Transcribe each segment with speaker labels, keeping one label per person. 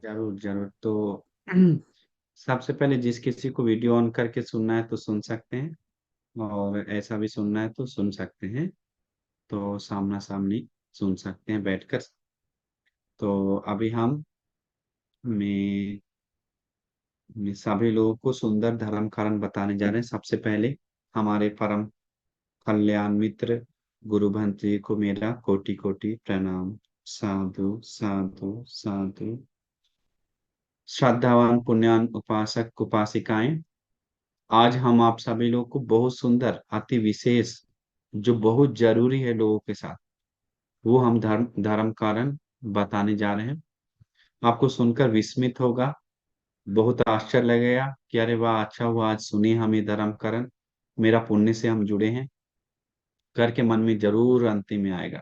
Speaker 1: जरूर जरूर। तो सबसे पहले जिस किसी को वीडियो ऑन करके सुनना है तो सुन सकते हैं, और ऐसा भी सुनना है तो सुन सकते हैं। तो सामना सामनी सुन सकते हैं बैठकर। तो अभी हम में सभी लोगों को सुंदर धर्म कारण बताने जा रहे हैं। सबसे पहले हमारे परम कल्याण मित्र गुरु भंत जी को मेरा कोटि कोटि प्रणाम। साधु साधु साधु। श्रद्धावान पुण्यान उपासक उपासिकाएं, आज हम आप सभी लोग को बहुत सुंदर अति विशेष, जो बहुत जरूरी है लोगों के साथ, वो हम धर्म धर्म कारण बताने जा रहे हैं। आपको सुनकर विस्मित होगा, बहुत आश्चर्य लगेगा कि अरे वाह, अच्छा हुआ आज सुनी हम ये धर्म कारण, मेरा पुण्य से हम जुड़े हैं करके मन में जरूर अंतिम में आएगा।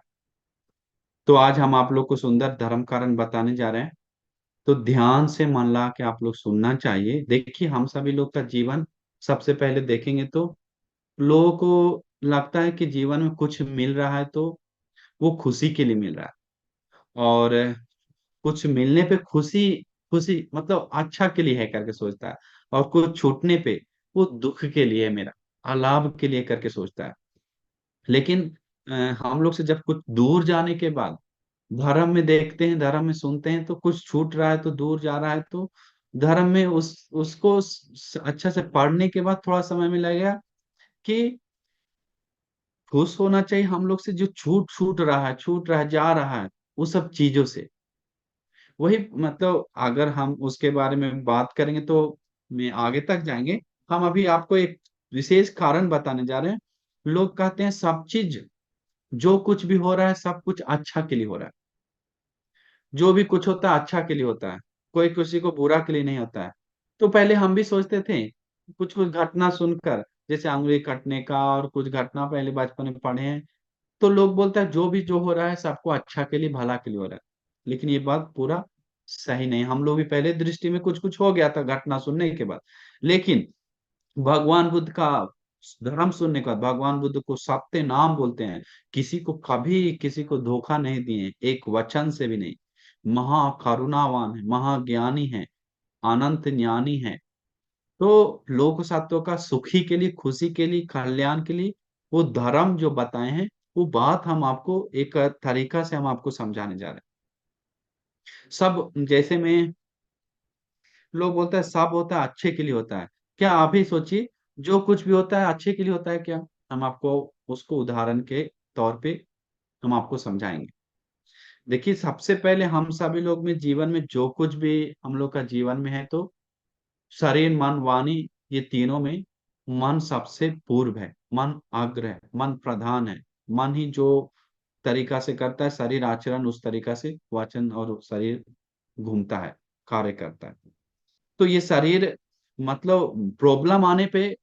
Speaker 1: तो आज हम आप लोग को सुंदर धर्म कारण बताने जा रहे हैं। तो ध्यान से मन ला के आप लोग सुनना चाहिए। देखिए, हम सभी लोग का जीवन सबसे पहले देखेंगे तो लोगों को लगता है कि जीवन में कुछ मिल रहा है तो वो खुशी के लिए मिल रहा है, और कुछ मिलने पे खुशी, खुशी मतलब अच्छा के लिए है करके सोचता है, और कुछ छूटने पे वो दुख के लिए है, मेरा अलाभ के लिए करके सोचता है। लेकिन अ, हम लोग से जब कुछ दूर जाने के बाद धर्म में देखते हैं, धर्म में सुनते हैं, तो कुछ छूट रहा है तो दूर जा रहा है, तो धर्म में उसको अच्छा से पढ़ने के बाद थोड़ा समय में लगेगा कि खुश होना चाहिए हम लोग से, जो छूट रहा है, छूट रहा है, जा रहा है वो सब चीजों से। वही मतलब अगर हम उसके बारे में बात करेंगे तो मैं आगे तक जाएंगे। हम अभी आपको एक विशेष कारण बताने जा रहे हैं। लोग कहते हैं सब चीज, जो कुछ भी हो रहा है सब कुछ अच्छा के लिए हो रहा है। जो भी कुछ होता है अच्छा के लिए होता है, कोई किसी को बुरा के लिए नहीं होता है। तो पहले हम भी सोचते थे, कुछ कुछ घटना सुनकर, जैसे अंगुली कटने का और कुछ घटना पहले बचपन में पढ़े हैं, तो लोग बोलते हैं जो भी जो हो रहा है सबको अच्छा के लिए, भला के लिए हो रहा है। लेकिन ये बात पूरा सही नहीं। हम लोग भी पहले दृष्टि में कुछ कुछ हो गया था घटना सुनने के बाद। लेकिन भगवान बुद्ध का धर्म सुनने के बाद, भगवान बुद्ध को सत्य नाम बोलते हैं, किसी को कभी किसी को धोखा नहीं दिए, एक वचन से भी नहीं। महाकरुणावान है, महाज्ञानी है, अनंत ज्ञानी है। तो लोक सत्व का सुखी के लिए, खुशी के लिए, कल्याण के लिए वो धर्म जो बताए हैं, वो बात हम आपको एक तरीका से हम आपको समझाने जा रहे हैं। सब जैसे में लोग बोलते हैं सब होता है अच्छे के लिए होता है। क्या आप ही सोचिए, जो कुछ भी होता है अच्छे के लिए होता है क्या? हम आपको उसको उदाहरण के तौर पे हम आपको समझाएंगे। देखिए, सबसे पहले हम सभी लोग में जीवन में जो कुछ भी हम लोग का जीवन में है, तो शरीर मन वाणी, ये तीनों में मन सबसे पूर्व है, मन अग्र है, मन प्रधान है। मन ही जो तरीका से करता है, शरीर आचरण उस तरीका से वचन और शरीर घूमता है, कार्य करता है। तो ये शरीर मतलब प्रॉब्लम आने पे,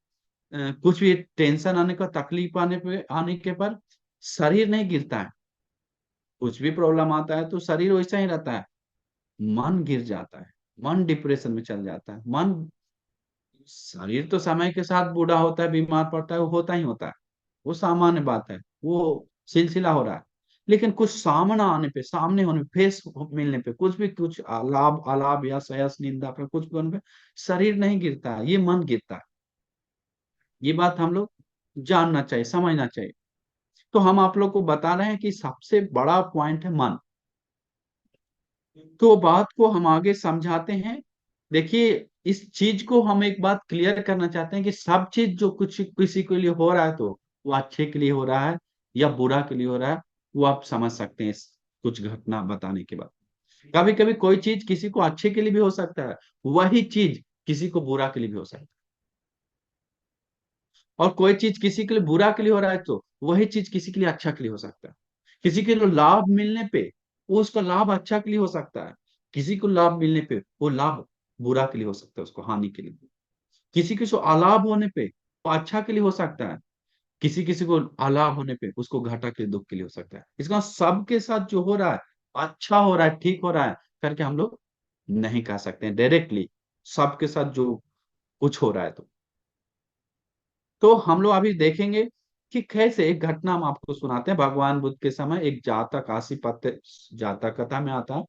Speaker 1: कुछ भी टेंशन आने का, तकलीफ आने पे, आने के पर शरीर नहीं गिरता है। कुछ भी प्रॉब्लम आता है तो शरीर वैसा ही रहता है, मन गिर जाता है, मन डिप्रेशन में चल जाता है। मन, शरीर तो समय के साथ बूढ़ा होता है, बीमार पड़ता है, वो होता ही होता है, वो सामान्य बात है, वो सिलसिला हो रहा है। लेकिन कुछ सामना आने पे, सामने होने पे, फेस मिलने पे, कुछ भी कुछ लाभ अलाभ या सयस निंदा पर कुछ भी होने पे शरीर नहीं गिरता है, ये मन गिरता है। ये बात हम लोग जानना चाहिए, समझना चाहिए। तो हम आप लोग को बता रहे हैं कि सबसे बड़ा पॉइंट है मन। तो बात को हम आगे समझाते हैं। देखिए, इस चीज को हम एक बात क्लियर करना चाहते हैं कि सब चीज जो कुछ किसी के लिए हो रहा है, तो वो अच्छे के लिए हो रहा है या बुरा के लिए हो रहा है, वो आप समझ सकते हैं इस कुछ घटना बताने के बाद। कभी कभी कोई चीज किसी को अच्छे के लिए भी हो सकता है, वही चीज किसी को बुरा के लिए भी हो सकता है। और कोई चीज किसी के लिए बुरा के लिए हो रहा है, तो वही चीज किसी के लिए अच्छा के लिए हो सकता है। किसी के लिए लाभ मिलने पे वो उसका लाभ अच्छा के लिए हो सकता है, किसी को लाभ मिलने पे वो लाभ बुरा के लिए हो सकता है, उसको हानि के लिए। किसी किसी को अलाभ होने पे वो अच्छा के लिए हो सकता है, किसी किसी को अलाभ होने पे उसको घाटा के लिए, दुख के लिए हो सकता है। इसका सबके साथ जो हो रहा है, अच्छा हो रहा है, ठीक हो रहा है करके हम लोग नहीं कह सकते हैं डायरेक्टली, सबके साथ जो कुछ हो रहा है। तो हम लोग अभी देखेंगे कि कैसे एक घटना हम आपको सुनाते हैं। भगवान बुद्ध के समय एक जातक, काशीपत जातक कथा में आता है।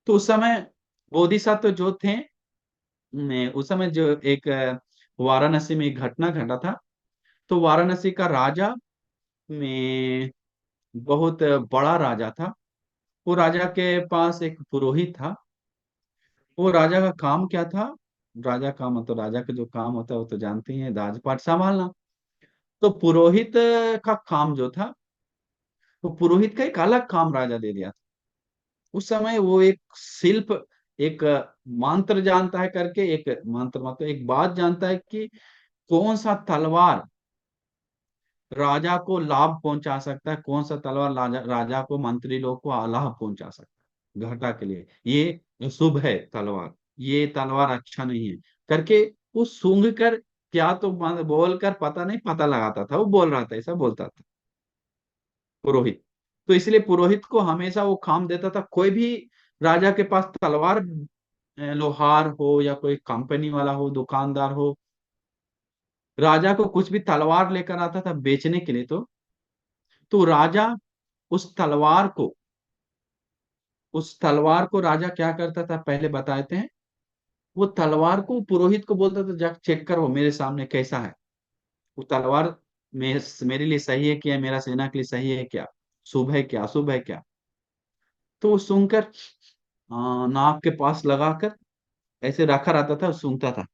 Speaker 1: तो उस समय बोधिसत्व जो थे, उस समय जो एक वाराणसी में एक घटना घटा था। तो वाराणसी का राजा में बहुत बड़ा राजा था। वो राजा के पास एक पुरोहित था। वो राजा का काम क्या था? राजा का मतलब राजा का जो काम होता है वो तो जानते ही हैं, राजपाट संभालना। तो पुरोहित का काम जो था, वो पुरोहित का एक अलग काम राजा दे दिया था। उस समय वो एक शिल्प, एक मंत्र जानता है करके, एक मंत्र मतलब एक बात जानता है कि कौन सा तलवार राजा को लाभ पहुंचा सकता है, कौन सा तलवार राजा राजा को, मंत्री लोग को लाभ पहुंचा सकता है घटा के लिए। ये शुभ है तलवार, ये तलवार अच्छा नहीं है करके वो सूंघ कर, क्या तो बोल कर पता नहीं, पता लगाता था, वो बोल रहा था, ऐसा बोलता था पुरोहित। तो इसलिए पुरोहित को हमेशा वो काम देता था। कोई भी राजा के पास तलवार, लोहार हो या कोई कंपनी वाला हो, दुकानदार हो, राजा को कुछ भी तलवार लेकर आता था बेचने के लिए, तो राजा उस तलवार को, राजा क्या करता था पहले बताते हैं। वो तलवार को पुरोहित को बोलता था, जा चेक करो मेरे सामने कैसा है वो तलवार, मेरे लिए सही है क्या, मेरा सेना के लिए सही है क्या, शुभ है क्या, अशुभ है क्या। तो वो सुनकर नाक के पास लगाकर ऐसे रखा रहता था, सूंघता था,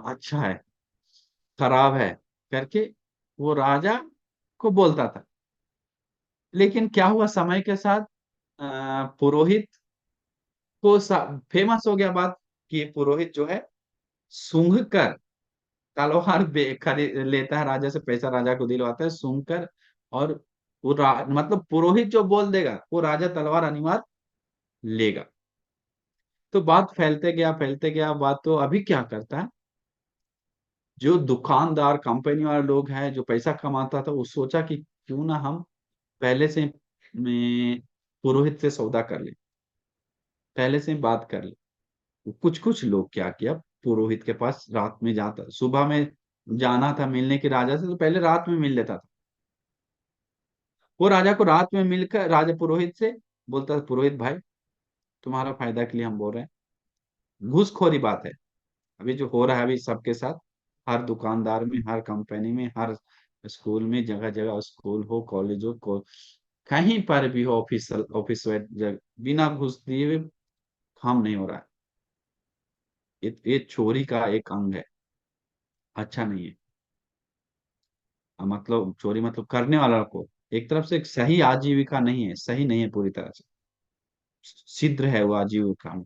Speaker 1: अच्छा है, खराब है करके वो राजा को बोलता था। लेकिन क्या हुआ समय के साथ, पुरोहित को फेमस हो गया बात कि ये पुरोहित जो है सूंघ कर तलवार खरीद लेता है, राजा से पैसा राजा को दिलवाता है सूंघ कर। और वो मतलब पुरोहित जो बोल देगा वो राजा तलवार अनिवार्य लेगा। तो बात फैलते गया बात। तो अभी क्या करता है, जो दुकानदार कंपनी वाले लोग हैं, जो पैसा कमाता था, वो सोचा कि क्यों ना हम पहले से में पुरोहित से सौदा कर ले, पहले से बात कर ले। कुछ कुछ लोग क्या किया, पुरोहित के पास रात में जाता, सुबह में जाना था मिलने के राजा से, तो पहले रात में मिल लेता था। वो राजा को रात में मिलकर राजा पुरोहित से बोलता था, पुरोहित भाई, तुम्हारा फायदा के लिए हम बोल रहे हैं, घूसखोरी बात है अभी जो हो रहा है अभी सबके साथ, हर दुकानदार में, हर कंपनी में, हर स्कूल में, जगह जगह, स्कूल हो, कॉलेज हो, कहीं पर भी हो, ऑफिस बिना घूस दिए हुए काम नहीं हो रहा है। ये चोरी का एक अंग है, अच्छा नहीं है। मतलब चोरी मतलब करने वाला को एक तरफ से एक सही आजीविका नहीं है, सही नहीं है पूरी तरह से, सिद्ध है वो आजीविका में।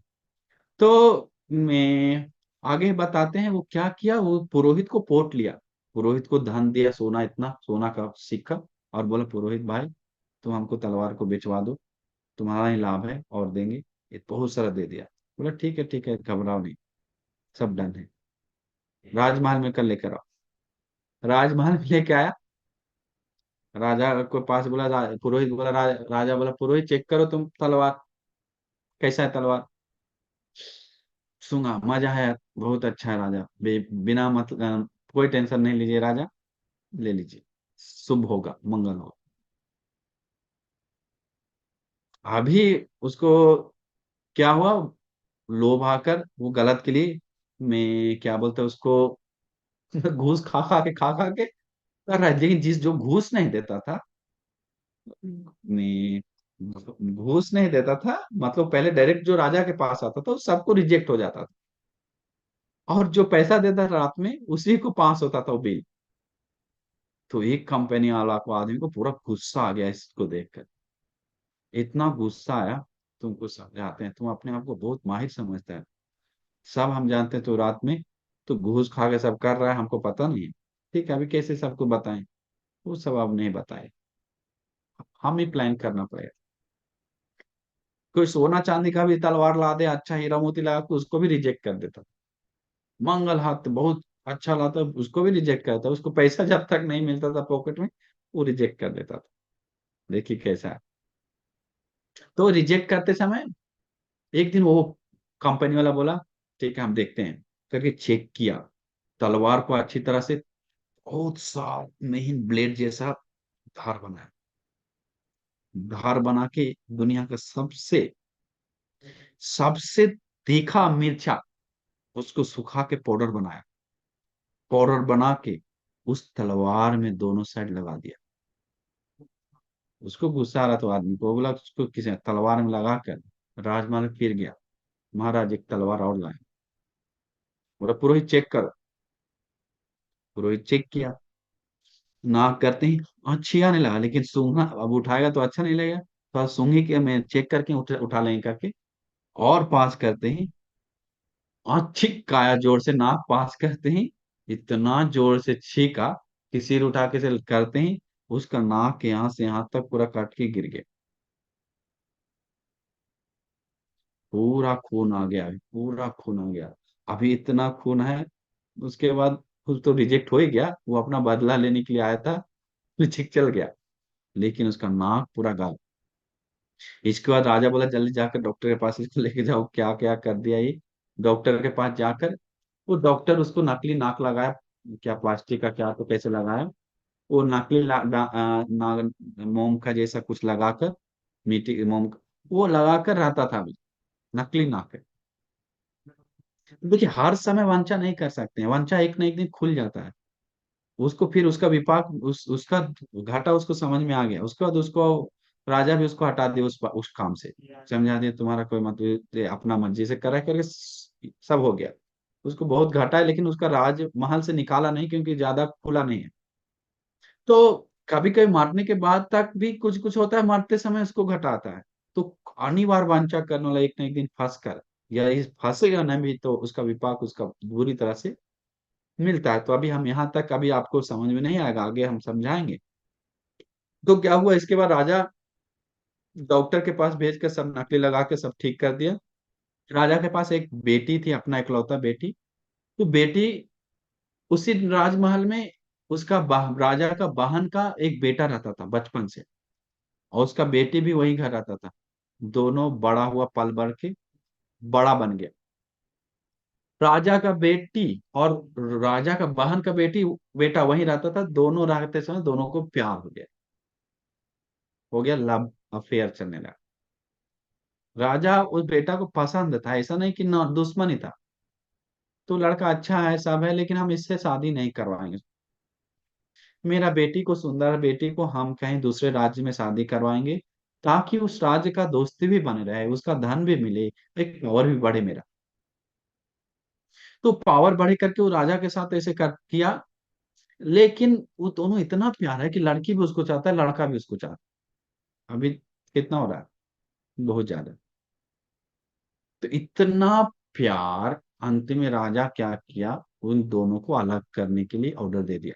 Speaker 1: तो मैं आगे बताते हैं वो क्या किया। वो पुरोहित को पोट लिया, पुरोहित को धन दिया, सोना, इतना सोना का सिक्का, और बोला, पुरोहित भाई, तुम हमको तलवार को बेचवा दो, तुम्हारा ही लाभ है और देंगे। ये बहुत सारा दे दिया। बोला ठीक है ठीक है, घबराओ नहीं, सब डन है, राजमहल में कल लेकर आओ। राजमहल में लेके आया, राजा को पास बोला, पुरोहित बोला, राजा बोला, पुरोहित चेक करो तुम तलवार, कैसा है तलवार। सूंगा, मजा है, बहुत अच्छा है राजा, बिना मतलब कोई टेंशन नहीं लीजिए राजा, ले लीजिए, शुभ होगा, मंगल होगा। अभी उसको क्या हुआ, लोभ आकर वो गलत के लिए, मैं क्या बोलते हैं उसको, घूस खा खा के कर रहा है। लेकिन जिस जो घूस नहीं देता था, मैं घूस नहीं देता था, मतलब पहले डायरेक्ट जो राजा के पास आता था वो सबको रिजेक्ट हो जाता था, और जो पैसा देता था रात में उसी को पास होता था वो बिल। तो एक कंपनी वाला को, आदमी को पूरा गुस्सा आ गया इसको देखकर, इतना गुस्सा आया, तुमको समझाते हैं, तुम अपने आप को बहुत माहिर समझता है, सब हम जानते हैं, तो रात में तो घूस खा के सब कर रहा है, हमको पता नहीं है। ठीक है, अभी कैसे सबको बताएं, वो सब अब नहीं बताए, हम ही प्लान करना पड़ेगा। कोई सोना चांदी का भी तलवार ला दे, अच्छा हीरा मोती लगा के, उसको भी रिजेक्ट कर देता। मंगल हाथ बहुत अच्छा लाता, उसको भी रिजेक्ट करता, उसको पैसा जब तक नहीं मिलता था पॉकेट में, वो रिजेक्ट कर देता था। देखिए कैसा है। तो रिजेक्ट करते समय एक दिन वो कंपनी वाला बोला, ठीक है हम देखते हैं करके चेक किया, तलवार को अच्छी तरह से, बहुत सा महीन ब्लेड जैसा धार बनाया, धार बना के दुनिया का सबसे सबसे तीखा मिर्चा उसको सुखा के पाउडर बनाया। पाउडर बना के उस तलवार में दोनों साइड लगा दिया। उसको गुस्सा आ रहा तो आदमी को बोला, उसको किसी तलवार में लगा कर राजमहल फिर गया। महाराज एक तलवार और लाए। बोला पुरोहित चेक करो। पुरोहित चेक किया। नाक करते ही अच्छी आने लगा, लेकिन सूंघना अब उठाएगा तो अच्छा नहीं लगेगा, तो सूंघी के मैं चेक करके उठा लेंगे करके और पास करते ही अच्छी काया जोर से नाक पास करते ही इतना जोर से छीका कि सिर उठा के से करते ही उसका नाक यहाँ से यहाँ तक पूरा कट के गिर गया। पूरा खून आ गया, पूरा खून आ गया। अभी इतना खून है। उसके बाद खुद तो रिजेक्ट हो ही गया, वो अपना बदला लेने के लिए आया था, फिर ठीक चल गया। लेकिन उसका नाक पूरा गायब। इसके बाद राजा बोला जल्दी जाकर डॉक्टर के पास इसको लेके जाओ, क्या क्या कर दिया ये। डॉक्टर के पास जाकर वो डॉक्टर उसको नकली नाक लगाया, क्या प्लास्टिक का क्या तो कैसे लगाया। वो नकली मोम का जैसा कुछ लगाकर, मिट्टी के मोम का वो लगाकर रहता था। अभी नकली नाक है। देखिए हर समय वंचा नहीं कर सकते हैं, वंचा एक न एक दिन खुल जाता है। उसको फिर उसका विपाक उसका घाटा उसको समझ में आ गया। उसके बाद उसको राजा भी उसको हटा दिया उस काम से। समझा दिया तुम्हारा कोई मतलब, ये अपना मर्जी से करा करके सब हो गया। उसको बहुत घाटा है, लेकिन उसका राज महल से निकाला नहीं क्योंकि ज्यादा खुला नहीं है। तो कभी कभी मारने के बाद तक भी कुछ कुछ होता है, मारते समय उसको घटा आता है। तो अनिवार्य वांछा करने वाला एक न एक दिन फंस कर, या इस फंसेगा नहीं भी तो उसका विपाक उसका बुरी तरह से मिलता है। तो अभी हम यहाँ तक, अभी आपको समझ में नहीं आएगा, आगे हम समझाएंगे। तो क्या हुआ इसके बाद, राजा डॉक्टर के पास भेज कर सब नकली लगा के सब ठीक कर दिया। राजा के पास एक बेटी थी, अपना इकलौता बेटी। तो बेटी उसी राजमहल में उसका राजा का बहन का एक बेटा रहता था बचपन से, और उसका बेटी भी वही घर रहता था। दोनों बड़ा हुआ, पल बढ़ के बड़ा बन गया। राजा का बेटी और राजा का बहन का बेटी बेटा वही रहता था, दोनों रहते समय दोनों को प्यार हो गया। हो गया लव अफेयर चलने लगा। राजा उस बेटा को पसंद था, ऐसा नहीं कि ना दुश्मन ही था। तो लड़का अच्छा है सब है, लेकिन हम इससे शादी नहीं करवाएंगे। मेरा बेटी को, सुंदर बेटी को हम कहीं दूसरे राज्य में शादी करवाएंगे, ताकि उस राज्य का दोस्ती भी बने रहे, उसका धन भी मिले, एक पावर भी बढ़े मेरा। तो पावर बढ़े करके वो राजा के साथ ऐसे कर किया। लेकिन वो दोनों इतना प्यार है कि लड़की भी उसको चाहता है, लड़का भी उसको चाहता है। अभी कितना हो रहा है, बहुत ज्यादा। तो इतना प्यार, अंत में राजा क्या किया, उन दोनों को अलग करने के लिए ऑर्डर दे दिया।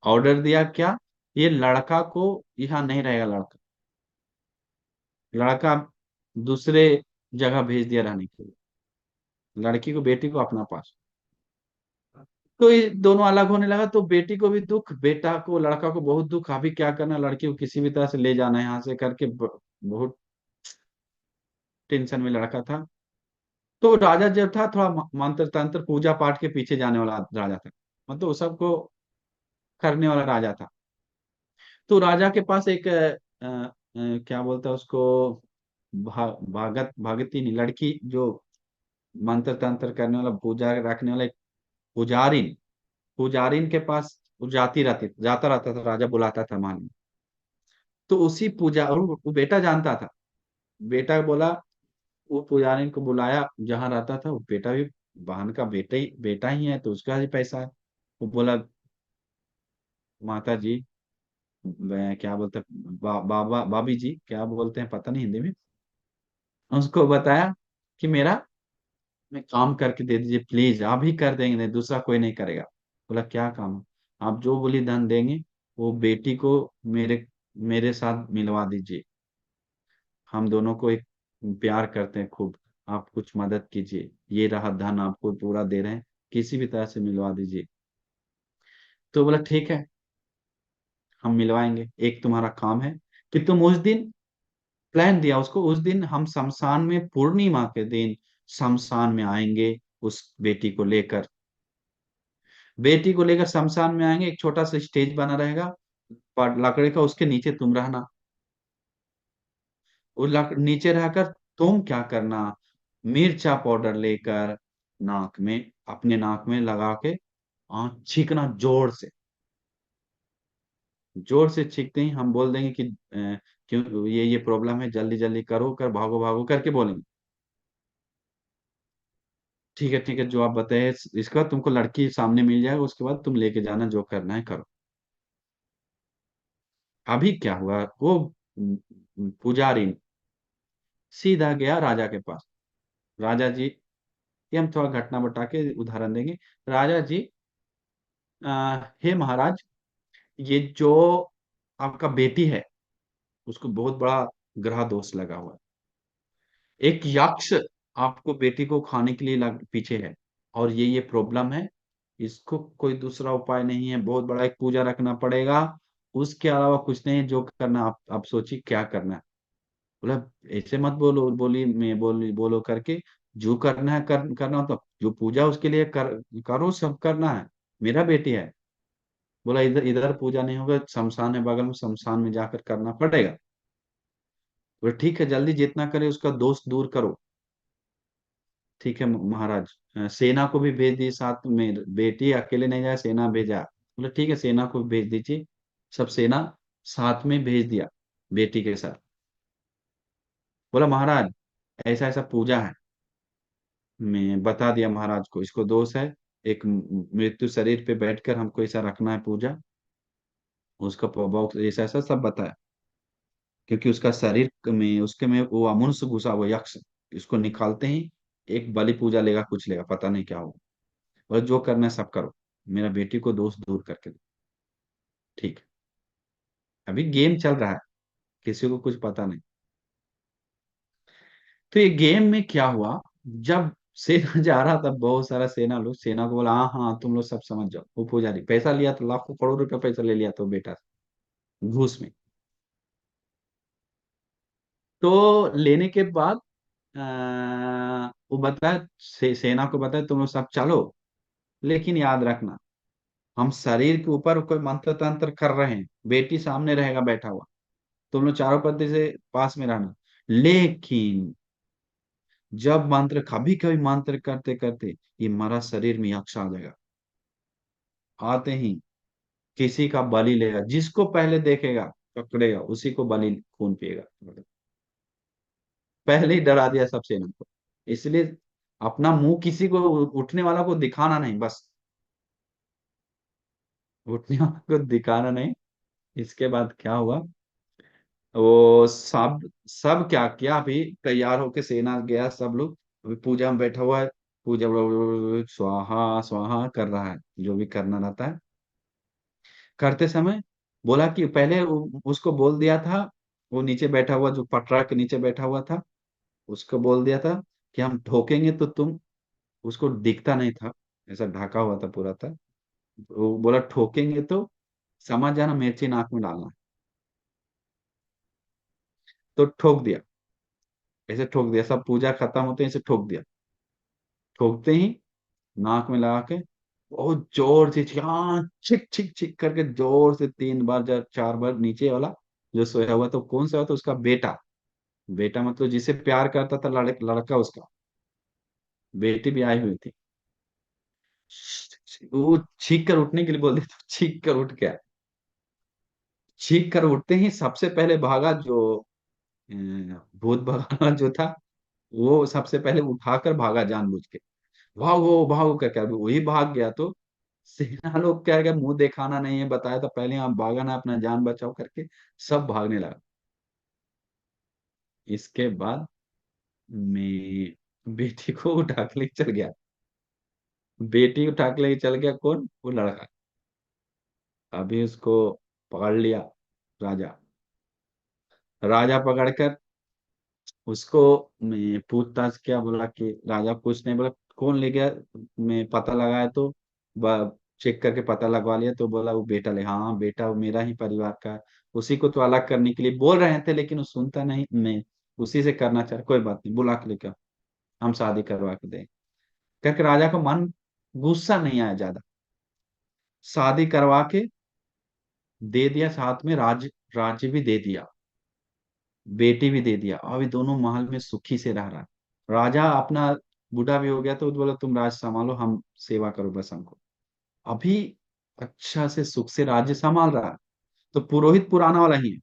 Speaker 1: ऑर्डर दिया क्या, ये लड़का को यहाँ नहीं रहेगा। लड़का लड़का दूसरे जगह भेज दिया रहने के लिए, लड़की को, बेटी को अपना पास। तो ये दोनों अलग होने लगा, तो बेटी को भी दुख, बेटा को, लड़का को बहुत दुख। अभी क्या करना, लड़की को किसी भी तरह से ले जाना है यहाँ से करके बहुत टेंशन में लड़का था। तो राजा जब था थोड़ा मंत्र तंत्र पूजा पाठ के पीछे जाने वाला राजा था, मतलब वो सबको करने वाला राजा था। तो राजा के पास एक क्या बोलते हैं उसको, भागती नहीं लड़की, जो मंत्र तंत्र करने वाला, पूजा रखने वाला एक पुजारिन, पुजारिन के पास वो जाता रहता था, राजा बुलाता था मान। तो उसी पूजा, और वो बेटा जानता था। बेटा बोला, वो पुजारिन को बुलाया जहां रहता था। वो बेटा भी बहन का बेटा ही है, तो उसका भी पैसा है। वो बोला माता जी, क्या बोलते हैं, बाबा भाभी जी क्या बोलते हैं पता नहीं हिंदी में। उसको बताया कि मेरा में काम करके दे दीजिए प्लीज, आप ही कर देंगे, नहीं दूसरा कोई नहीं करेगा। बोला क्या काम है? आप जो बोली धन देंगे। वो बेटी को मेरे मेरे साथ मिलवा दीजिए। हम दोनों को एक प्यार करते हैं खूब। आप कुछ मदद कीजिए, ये रहा धन आपको पूरा दे रहे हैं, किसी भी तरह से मिलवा दीजिए। तो बोला ठीक है, हम मिलवाएंगे, एक तुम्हारा काम है कि तुम उस दिन, प्लान दिया उसको, उस दिन हम शमशान में, पूर्णिमा के दिन शमशान में आएंगे उस बेटी को लेकर। बेटी को लेकर शमशान में आएंगे, एक छोटा सा स्टेज बना रहेगा पर लकड़ी का, उसके नीचे तुम रहना। वो नीचे रहकर तुम क्या करना, मिर्चा पाउडर लेकर नाक में, अपने नाक में लगा के छींकना जोर से। जोर से छींकते ही हम बोल देंगे कि क्यों ये प्रॉब्लम है, जल्दी जल्दी करो, कर भागो भागो करके बोलेंगे। ठीक है ठीक है, जो आप बताए इसके बाद तुमको लड़की सामने मिल जाएगा, उसके बाद तुम लेके जाना, जो करना है करो। अभी क्या हुआ, वो पुजारी सीधा गया राजा के पास। राजा जी, ये हम थोड़ा घटना बता के उदाहरण देंगे। राजा जी, हे महाराज, ये जो आपका बेटी है, उसको बहुत बड़ा ग्रह दोष लगा हुआ है। एक यक्ष आपको बेटी को खाने के लिए पीछे है, और ये प्रॉब्लम है। इसको कोई दूसरा उपाय नहीं है, बहुत बड़ा एक पूजा रखना पड़ेगा। उसके अलावा कुछ नहीं है, जो करना आप सोचिए क्या करना है। बोला, ऐसे मत बोलो, बोली मैं बोलो करके, जो करना है करना हो तो जो पूजा उसके लिए करो, सब करना है, मेरा बेटी है। बोला, इधर इधर पूजा नहीं होगा, शमशान है बगल में, शमशान में जाकर करना पड़ेगा। बोले ठीक है, जल्दी जितना करे उसका दोष दूर करो। ठीक है महाराज, सेना को भी भेज दी साथ में, बेटी अकेले नहीं जाए, सेना भेजा। बोले ठीक है, सेना को भेज दीजिए। सब सेना साथ में भेज दिया, बेटी के साथ। बोला महाराज, ऐसा ऐसा पूजा है। मैं बता दिया महाराज को, इसको दोष है, एक मृत्यु शरीर पे बैठकर हमको ऐसा रखना है पूजा, उसका प्रभाव ऐसा ऐसा सब बताया। क्योंकि उसका शरीर में, उसके में वो अमुन्स घुसा हुआ यक्ष, इसको निकालते ही एक बलि पूजा लेगा, कुछ लेगा, पता नहीं क्या होगा। और जो करना है सब करो, मेरा बेटी को दोष दूर करके दो। ठीक है, अभी गेम चल रहा है, किसी को कुछ पता नहीं। तो ये गेम में क्या हुआ, जब सेना जा रहा था, बहुत सारा सेना लोग, सेना को बोला हाँ हाँ तुम लोग सब समझ जाओ, वो पुजारी पैसा लिया, तो लाखों करोड़ रुपया पैसा ले लिया तो बेटा से, घूस में। तो लेने के बाद वो बताया, सेना को बताया तुम लोग सब चलो, लेकिन याद रखना, हम शरीर के ऊपर कोई मंत्र तंत्र कर रहे हैं, बेटी सामने रहेगा बैठा हुआ, तुम लोग चारों पत्ती से पास में रहना। लेकिन जब मंत्र, कभी कभी मंत्र करते करते ये मरा शरीर में यक्ष आ जाएगा, आते ही किसी का बलि लेगा, जिसको पहले देखेगा पकड़ेगा, उसी को बलि खून पिएगा। पहले ही डरा दिया सब सेना को। इसलिए अपना मुंह किसी को, उठने वाला को दिखाना नहीं, बस उठने वाला को दिखाना नहीं। इसके बाद क्या हुआ, वो सब सब क्या किया, अभी तैयार होके सेना गया, सब लोग अभी पूजा में बैठा हुआ है, पूजा स्वाहा स्वाहा कर रहा है, जो भी करना रहता है। करते समय बोला कि पहले उसको बोल दिया था, वो नीचे बैठा हुआ, जो पटरा के नीचे बैठा हुआ था, उसको बोल दिया था कि हम ठोकेंगे तो तुम, उसको दिखता नहीं था, ऐसा ढका हुआ था पूरा था। वो बोला ठोकेंगे तो समझ जाना मिर्ची नाक में डालना। तो ठोक दिया, ऐसे ठोक दिया, सब पूजा खत्म होते ही ऐसे ठोक दिया। ठोकते ही नाक में लगा के बहुत जोर से हाँ छिक छिक छिक करके जोर से 3 बार या 4 बार, नीचे वाला जो सोया हुआ, तो कौन सा हुआ, तो उसका बेटा। बेटा मतलब जिसे प्यार करता था, लड़का उसका, बेटी भी आई हुई थी। वो छींक कर उठने के लिए बोल दिया, तो छींक कर उठ गया। छींक कर उठते ही सबसे पहले भागा जो भूत भगाना जो था, वो सबसे पहले उठाकर भागा जानबूझ के, भागो भागो क्या क्या, वही भाग गया। तो सेना लोग क्या है, मुंह दिखाना नहीं है, बताया था पहले, आप भागा ना, अपना जान बचाओ करके सब भागने लगा। इसके बाद मैं बेटी को उठा के लेके चल गया। बेटी उठा के लेके चल गया कौन, वो लड़का। अभी उसको पकड़ लिया राजा। राजा पकड़कर उसको, मैं पूछताछ किया, बोला कि राजा कुछ नहीं, बोला कौन ले गया, मैं पता लगाया तो चेक करके पता लगवा लिया, तो बोला वो बेटा ले, हाँ बेटा वो मेरा ही परिवार का है। उसी को तो अलग करने के लिए बोल रहे थे, लेकिन वो सुनता नहीं, मैं उसी से करना चाह, कोई बात नहीं, बुला के लेकर हम शादी करवा के दें करके। राजा को मन गुस्सा नहीं आया ज्यादा, शादी करवा के दे दिया, साथ में राज्य राज्य भी दे दिया। बेटी भी दे दिया, अभी दोनों महल में सुखी से रह रहा है। राजा अपना बूढ़ा भी हो गया तो बोला तुम राज संभालो, हम सेवा करो बस हमको। अभी अच्छा से सुख से राज्य संभाल रहा है। तो पुरोहित पुराना वाला ही है।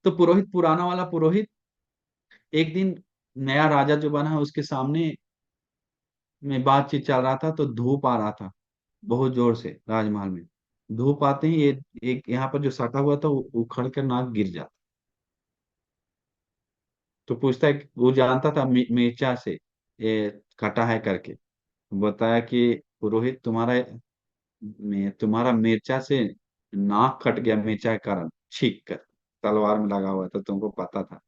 Speaker 1: तो पुरोहित पुराना वाला पुरोहित एक दिन नया राजा जो बना है उसके सामने में बातचीत चल रहा था, तो धूप आ रहा था बहुत जोर से राजमहल में। धूप आते ही ये एक यहाँ पर जो सटा हुआ था वो उखड़ कर नाक गिर जाता। तो पूछता है वो जानता था मिर्चा से ये कटा है करके। बताया कि पुरोहित तुम्हारा मिर्चा से नाक कट गया, मिर्चा के कारण छींक कर तलवार में लगा हुआ था, तुमको पता था,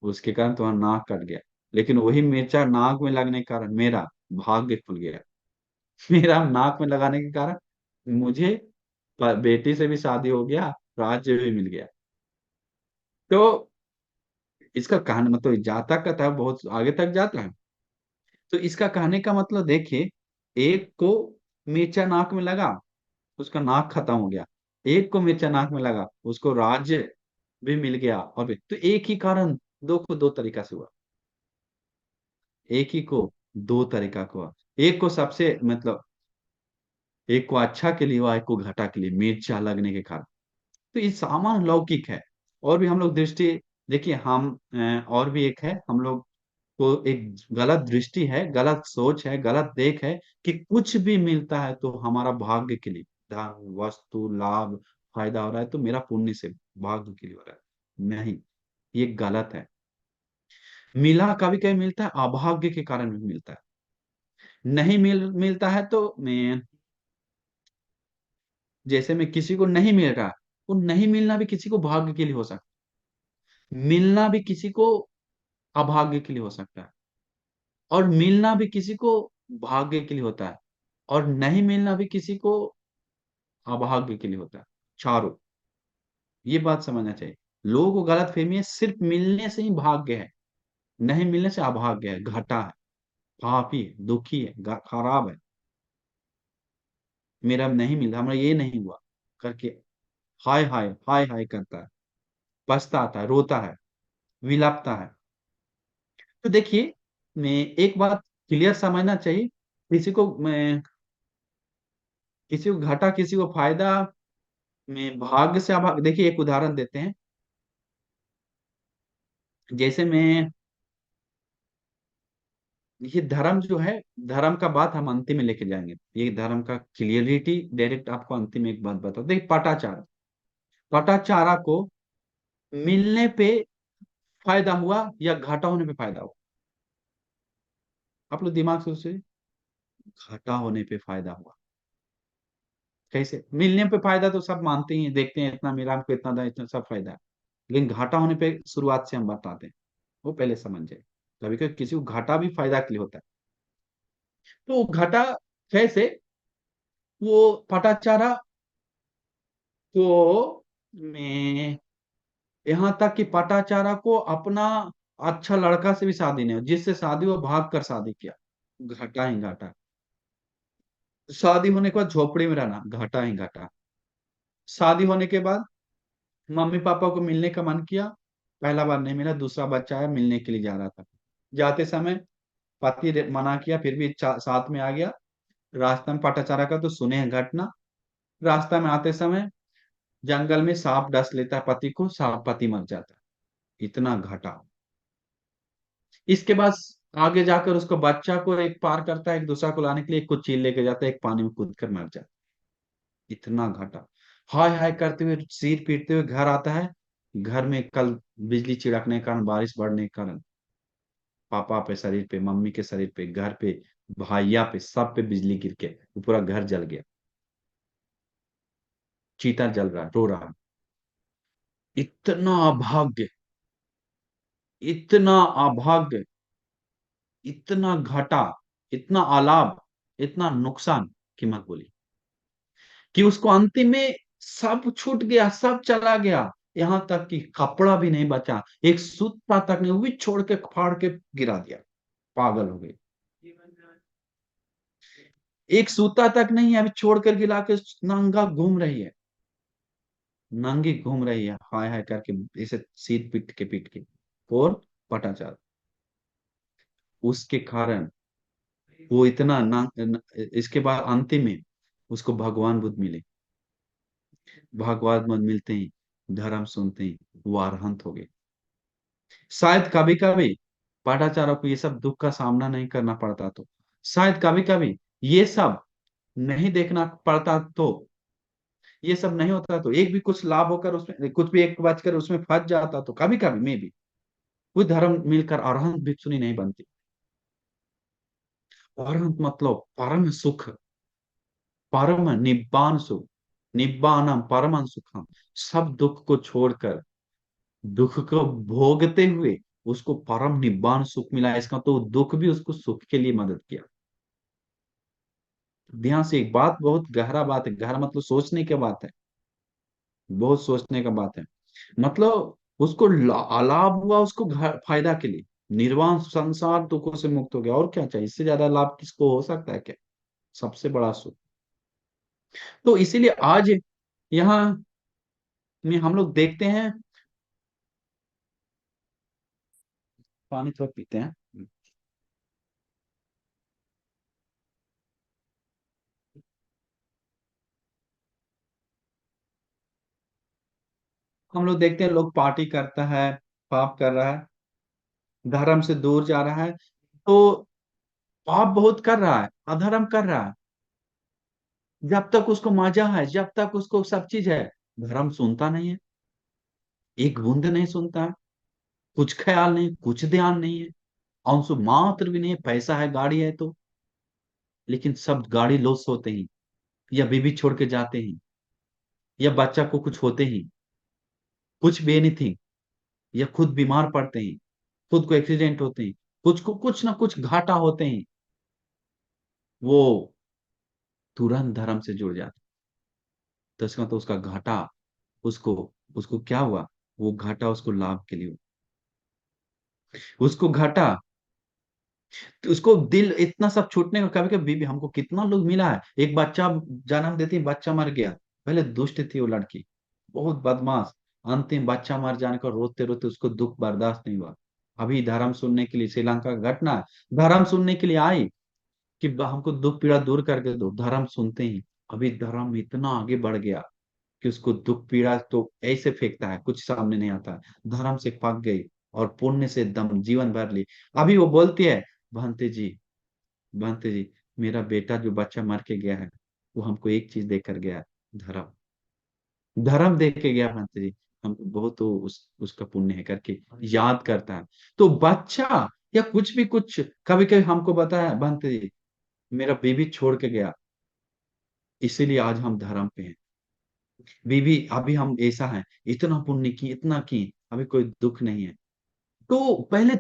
Speaker 1: उसके कारण तुम्हारा नाक कट गया। लेकिन वही मिर्चा नाक में लगने के कारण मेरा भाग्य खुल गया। मेरा नाक में लगाने के कारण मुझे बेटी से भी शादी हो गया, राज्य भी मिल गया। तो इसका कहानी मतलब जातक का था, बहुत आगे तक जाता है। तो इसका कहने का मतलब देखिए, एक को मिर्चा नाक में लगा, उसका नाक खत्म हो गया। एक को मिर्चा नाक में लगा, उसको राज्य भी मिल गया। तो एक ही कारण दो को दो तरीका से हुआ। एक ही को दो तरीका को हुआ। एक को सबसे मतलब एक को अच्छा के लिए हुआ, एक को घाटा के लिए मिर्चा लगने के कारण। तो ये सामान्य लौकिक है। और भी हम लोग दृष्टि देखिए, हम और भी एक है, हम लोग को एक गलत दृष्टि है, गलत सोच है, गलत देख है कि कुछ भी मिलता है तो हमारा भाग्य के लिए, धन वस्तु लाभ फायदा हो रहा है तो मेरा पुण्य से भाग्य के लिए हो रहा है। नहीं, ये गलत है। मिला कभी कभी मिलता है, अभाग्य के कारण भी मिलता है। नहीं मिलता है तो मैं, जैसे मैं किसी को नहीं मिल रहा, वो नहीं मिलना भी किसी को भाग्य के लिए हो सकता है, मिलना भी किसी को अभाग्य के लिए हो सकता है, और मिलना भी किसी को भाग्य के लिए होता है, और नहीं मिलना भी किसी को अभाग्य के लिए होता है। चारों, ये बात समझना चाहिए। लोगों को गलत फहमी है, सिर्फ मिलने से ही भाग्य है, नहीं मिलने से अभाग्य है, घाटा है, पापी है, दुखी है, खराब है। मेरा नहीं मिला, हमारा ये नहीं हुआ करके हाय हाय हाय हाय करता है, पछताता है, रोता है, विलपता है। तो देखिए, मैं एक बात क्लियर समझना चाहिए, किसी को घाटा किसी को फायदा में भाग्य से अभाग्य। देखिए एक उदाहरण देते हैं। जैसे मैं, ये धर्म जो है, धर्म का बात हम अंतिम में लेके जाएंगे, ये धर्म का क्लियरिटी डायरेक्ट आपको अंतिम में एक बात बताओ। देखिए पटाचार, पटाचारा को मिलने पे फायदा हुआ या घाटा होने पे फायदा हुआ? आप लोग दिमाग से सोचिए। घाटा होने पे फायदा हुआ। कैसे? मिलने पे फायदा तो सब मानते ही हैं, देखते हैं इतना मिला हमको, इतना था, इतना सब फायदा है। लेकिन घाटा होने पे शुरुआत से हम बताते हैं, वो पहले समझ जाए। कभी कभी किसी को घाटा भी फायदा के लिए होता है। तो घाटा कैसे? वो पटाचारा को में, यहाँ तक कि पटाचारा को अपना अच्छा लड़का से भी शादी नहीं हो, जिससे शादी वो भाग कर शादी किया, घाटा ही घाटा। शादी होने के बाद झोपड़ी में रहना, घाटा ही घाटा। शादी होने के बाद मम्मी पापा को मिलने का मन किया, पहला बार नहीं मिला, दूसरा बच्चा है, मिलने के लिए जा रहा था, जाते समय पति ने मना किया फिर भी साथ में आ गया। रास्ता में पटाचारा का तो सुने हैं घटना, रास्ता में आते समय जंगल में सांप डस लेता है पति को, सांप पति मर जाता है। इतना घाटा। इसके बाद आगे जाकर उसको बच्चा को एक पार करता है, एक दूसरा को लाने के लिए एक को चील लेके जाता है, एक पानी में कूद कर मर जाता है। इतना घाटा। हाय हाय करते हुए सिर पीटते हुए घर आता है। घर में कल बिजली छिड़कने के कारण, बारिश बढ़ने के कारण पापा पे शरीर पे, मम्मी के शरीर पे, घर पे, भाइया पे, सब पे बिजली गिर के वो पूरा घर जल गया। चीता जल रहा, रो रहा। इतना अभाग्य, इतना अभाग्य, इतना घाटा, इतना अलाभ, इतना नुकसान की मत बोली, कि उसको अंतिम में सब छूट गया, सब चला गया। यहां तक कि कपड़ा भी नहीं बचा, एक सूता तक नहीं, वो भी छोड़ के फाड़ के गिरा दिया। पागल हो गई। एक सूता तक नहीं है, अभी छोड़ कर गिरा के नंगा घूम रही है। नंगी घूम रही है हाय हाय करके, इसे सीट पीट के और पटाचार। उसके कारण वो इतना इसके बाद अंतिम में उसको भगवान बुद्ध मिले। भगवान बुद्ध मिलते ही, धर्म सुनते ही वो अरहंत हो गए। शायद कभी कभी पाठाचार्यों को ये सब दुख का सामना नहीं करना पड़ता, तो शायद कभी कभी ये सब नहीं देखना पड़ता, तो ये सब नहीं होता, तो एक भी कुछ लाभ होकर उसमें कुछ भी एक बचकर उसमें फंस जाता, तो कभी कभी मे भी कोई धर्म मिलकर अरहंत भिक्षुनी नहीं बनती। अरहंत मतलब परम सुख, परम निब्बान सुख, निब्बानम परम सुखम। सब दुख को छोड़कर, दुख को भोगते हुए उसको परम निब्बान सुख मिला, इसका तो दुख भी उसको सुख के लिए मदद किया। ध्यान से, एक बात बहुत गहरा बात है, गहरा मतलब सोचने की बात है, बहुत सोचने का बात है। मतलब उसको लाभ हुआ, उसको फायदा के लिए, निर्वाण संसार दुखों से मुक्त हो गया, और क्या चाहिए, इससे ज्यादा लाभ किसको हो सकता है क्या? सबसे बड़ा सुख। तो इसीलिए आज यहाँ में हम लोग देखते हैं, पानी थोड़ा पीते हैं। हम लोग देखते हैं लोग पार्टी करता है, पाप कर रहा है, धर्म से दूर जा रहा है, तो पाप बहुत कर रहा है, अधर्म कर रहा है। जब तक उसको मजा है, जब तक उसको सब चीज है, धर्म सुनता नहीं है, एक बूंद नहीं सुनता है। कुछ ख्याल नहीं, कुछ ध्यान नहीं है, अंशु मात्र भी नहीं है। पैसा है, गाड़ी है तो, लेकिन सब गाड़ी लॉस होते ही, या बीवी छोड़ के जाते ही, या बच्चा को कुछ होते ही, कुछ भी एनीथिंग, या खुद बीमार पड़ते ही, खुद को एक्सीडेंट होते ही, कुछ को कुछ ना कुछ घाटा होते ही, वो तुरंत धर्म से जुड़ जाता। तो इसका तो उसका घाटा, उसको उसको क्या हुआ, वो घाटा उसको लाभ के लिए हुआ। उसको घाटा, तो उसको दिल इतना सब छूटने का, कभी कभी बीबी हमको कितना लोग मिला है, एक बच्चा जन्म देती, बच्चा मर गया। पहले दुष्ट थी वो लड़की, बहुत बदमाश, अंतिम बच्चा मर जाने का रोते रोते उसको दुख बर्दाश्त नहीं हुआ। अभी धर्म सुनने के लिए, श्रीलंका का घटना है, धर्म सुनने के लिए आई कि हमको दुख पीड़ा दूर करके दो, धर्म सुनते ही अभी धर्म इतना आगे बढ़ गया कि उसको दुख पीड़ा तो ऐसे फेंकता है, कुछ सामने नहीं आता है, धर्म से पक गई और पुण्य से दम जीवन भर ली। अभी वो बोलती है, भंते जी, भंते जी, मेरा बेटा जो बच्चा मर के गया है, वो हमको एक चीज देकर गया है, धर्म। धर्म देख के गया भंते जी, हम बहुत तो उसका पुण्य है करके याद करता है। तो बच्चा या कुछ भी कुछ कभी कभी हमको बताया, भंते जी मेरा बेबी छोड़ के गया, इसीलिए आज हम धर्म पे हैं। बीवी अभी हम ऐसा है, इतना पुण्य की, इतना की, अभी कोई दुख नहीं है। तो पहले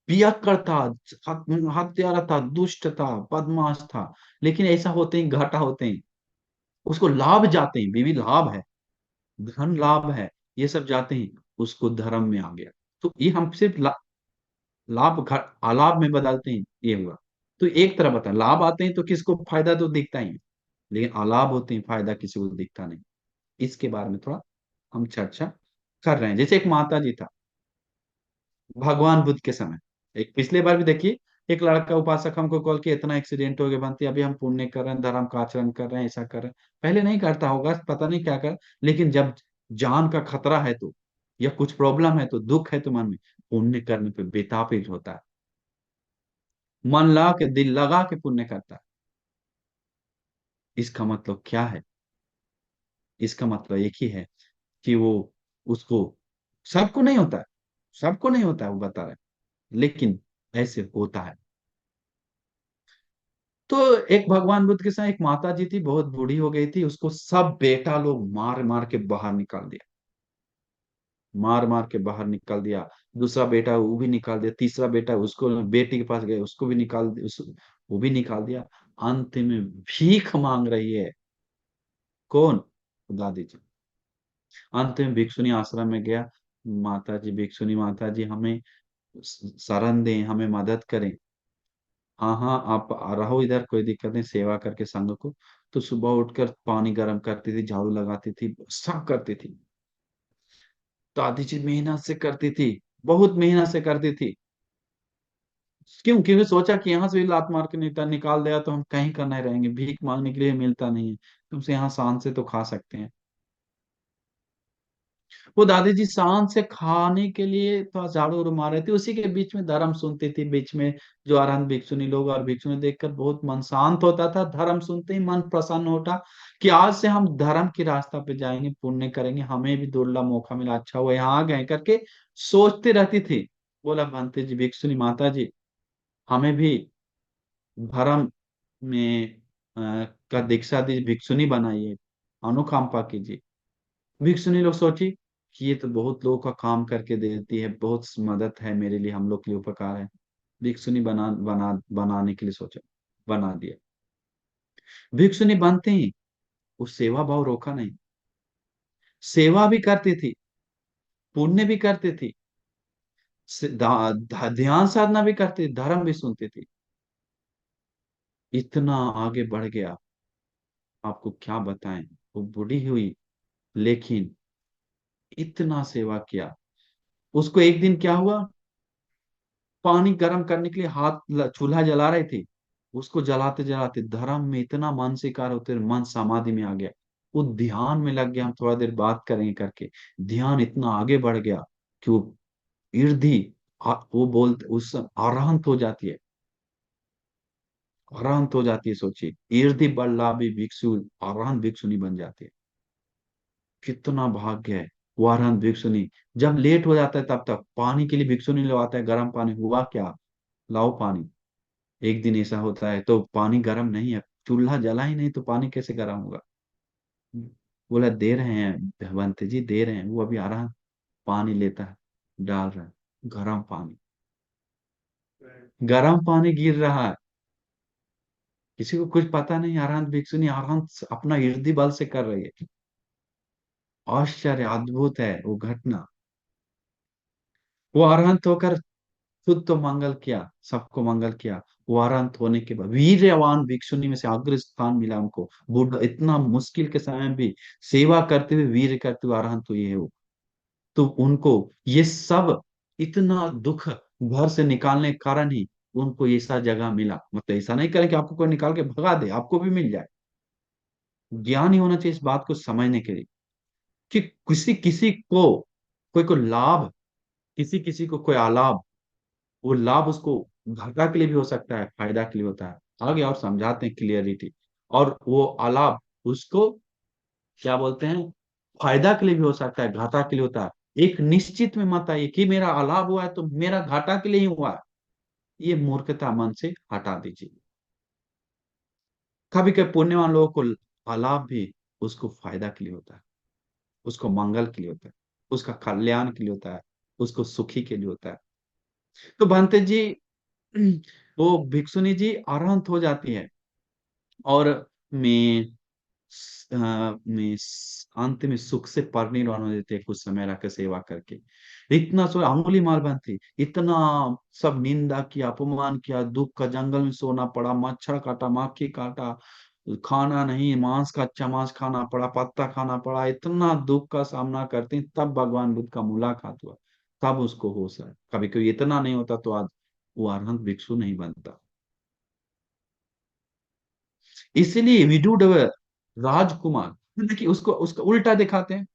Speaker 1: पियक्कड़ था, हत्यारा था, दुष्ट था, बदमाश था, लेकिन ऐसा होते ही घाटा होते ही उसको लाभ जाते ही, बीवी लाभ है, धन लाभ है, ये सब जाते ही उसको धर्म में आ गया। तो ये हम सिर्फ लाभ अलाभ में बदलते हैं, ये हुआ। तो एक तरह बता, लाभ आते हैं तो किसको फायदा तो दिखता ही है, लेकिन अलाभ होते हैं फायदा किसी को दिखता नहीं। इसके बारे में थोड़ा हम चर्चा कर रहे हैं। जैसे एक माता जी था भगवान बुद्ध के समय, एक पिछले बार भी देखिए, एक लड़का उपासक हमको कॉल किया, इतना एक्सीडेंट हो गया बनती, अभी हम पुण्य कर रहे हैं, धर्म का आचरण कर रहे हैं, ऐसा कर रहे हैं। पहले नहीं करता होगा, पता नहीं क्या कर, लेकिन जब जान का खतरा है तो, या कुछ प्रॉब्लम है तो, दुख है तो मन में, पुण्य करने पे बेताबिज होता है, मन ला के, दिल लगा के पुण्य करता है। इसका मतलब क्या है? इसका मतलब एक ही है कि वो, उसको, सबको नहीं होता है, सबको नहीं होता है, वो बता रहे हैं, लेकिन ऐसे होता है। तो एक भगवान बुद्ध के साथ एक माता जी थी, बहुत बूढ़ी हो गई थी, उसको सब बेटा लोग मार मार के बाहर निकाल दिया, मार मार के बाहर निकाल दिया। दूसरा बेटा वो भी निकाल दिया, तीसरा बेटा उसको, बेटी के पास गए उसको भी निकाल दिया, वो भी निकाल दिया। अंत में भीख मांग रही है, कौन? दादी जी। अंत में भिक्षुनी आश्रम में गया, माता जी, भिक्षुनी माता जी हमें शरण दें, हमें मदद करें। हाँ हाँ, आप रहो इधर, कोई दिक्कत नहीं, सेवा करके संघ को। तो सुबह उठकर पानी गर्म करती थी, झाड़ू लगाती थी, सब करती थी। दादी जी मेहनत से करती थी, बहुत मेहनत से करती थी। क्यों? क्योंकि सोचा कि यहाँ से भी लात मार के निकाल दिया तो हम कहीं का नहीं रहेंगे, भीख मांगने के लिए मिलता नहीं है, तुमसे यहाँ शान से तो खा सकते हैं। वो दादी जी शान से खाने के लिए थोड़ा झाड़ू उड़ू मार रहे थे, उसी के बीच में धर्म सुनती थी। बीच में जो अरहंत भिक्षुनी लोग और भिक्षुनी देखकर बहुत मन शांत होता था। धर्म सुनते ही मन प्रसन्न होता कि आज से हम धर्म की रास्ता पे जाएंगे, पुण्य करेंगे, हमें भी दुर्लभ मौका मिला, अच्छा हुआ यहाँ आ गए करके सोचती रहती थी। बोला भंते जी, भिक्षुनी माता जी, हमें भी धर्म में का दीक्षा दी, भिक्षुनी बनाइए, अनुकंपा कीजिए। भिक्षुनी लोग सोची कि ये तो बहुत लोगों का काम करके देती है, बहुत मदद है मेरे लिए, हम लोग के लिए उपकार है। भिक्षुनी बनाने के लिए सोचा, बना दिया। भिक्षुनी बनते ही उस सेवा भाव रोका नहीं, सेवा भी करती थी, पुण्य भी करती थी, ध्यान साधना भी करती थी, धर्म भी सुनती थी। इतना आगे बढ़ गया, आपको क्या बताएं। वो बूढ़ी हुई, लेकिन इतना सेवा किया। उसको एक दिन क्या हुआ, पानी गर्म करने के लिए चूल्हा जला रहे थे, उसको जलाते जलाते धर्म में इतना मन शिकार होते, मन समाधि में आ गया। वो ध्यान में लग गया, हम थोड़ा देर बात करेंगे करके ध्यान इतना आगे बढ़ गया कि वो ईर्धि वो बोलते उस अरहंत हो जाती है, अरहंत हो जाती है। सोचिए, ईर्धि बल्लाभी भिक्षु अरहंत भिक्षुनी बन जाती है। कितना भाग्य है वो अरहंत भिक्षुनी। जब लेट हो जाता है तब तक पानी के लिए भिक्षुनी लोग आता है, गर्म पानी, हुआ क्या, लाओ पानी। एक दिन ऐसा होता है तो पानी गर्म नहीं है, चूल्हा जला ही नहीं तो पानी कैसे गर्म होगा। बोला दे रहे हैं भगवंत जी, दे रहे हैं। वो अभी आ रहा, पानी लेता है, डाल रहा है, गर्म पानी, गर्म पानी गिर रहा है। किसी को कुछ पता नहीं, आराम भिक्षुनी आराम अपना इर्दी बल से कर रही है। आश्चर्य, अद्भुत है वो घटना। वो अरहंत होकर खुद तो मंगल किया, सबको मंगल किया। वो अरहंत होने के बाद वीर्यवान भिक्षुनी में से अग्र स्थान मिला उनको। बुढ़ इतना मुश्किल के समय में भी सेवा करते हुए, वीर करते हुए अरहंत हुई है वो। तो उनको ये सब, इतना दुख घर से निकालने के कारण ही उनको ऐसा जगह मिला। मतलब ऐसा नहीं करें कि आपको कोई निकाल के भगा दे, आपको भी मिल जाए। ज्ञान ही होना चाहिए इस बात को समझने के लिए कि किसी किसी को कोई लाभ, किसी किसी को कोई अलाभ, वो लाभ उसको घाटा के लिए भी हो सकता है, फायदा के लिए होता है। आगे और समझाते हैं क्लियरिटी। और वो अलाभ उसको क्या बोलते हैं, फायदा के लिए भी हो सकता है, घाटा के लिए होता है। एक निश्चित में मत आइए कि मेरा अलाभ हुआ है तो मेरा घाटा के लिए ही हुआ है। ये मूर्खता मन से हटा दीजिए। कभी कभी पुण्यवान लोगों को अलाभ भी उसको फायदा के लिए होता है, उसको मंगल के लिए होता है, उसका कल्याण के लिए होता है, उसको सुखी के लिए होता है। तो भंते जी, वो भिक्षुनी जी अरहंत हो जाती है। और मैं अंत में सुख से परिनिर्वाण हो जाते हैं, कुछ समय रख सेवा करके। इतना सो अंगुली माल बंद थी, इतना सब निंदा किया, अपमान किया, दुख का जंगल में सोना पड़ा, मच्छर काटा, मक्खी काटा, खाना नहीं, मांस का अच्छा मांस खाना पड़ा, पत्ता खाना पड़ा, इतना दुख का सामना करते हैं। तब भगवान बुद्ध का मुलाकात हुआ, तब उसको होश है। कभी कभी इतना नहीं होता तो आज वो अरहंत भिक्षु नहीं बनता। इसलिए विदुर राजकुमार, मतलब कि उसको उसका उल्टा दिखाते हैं।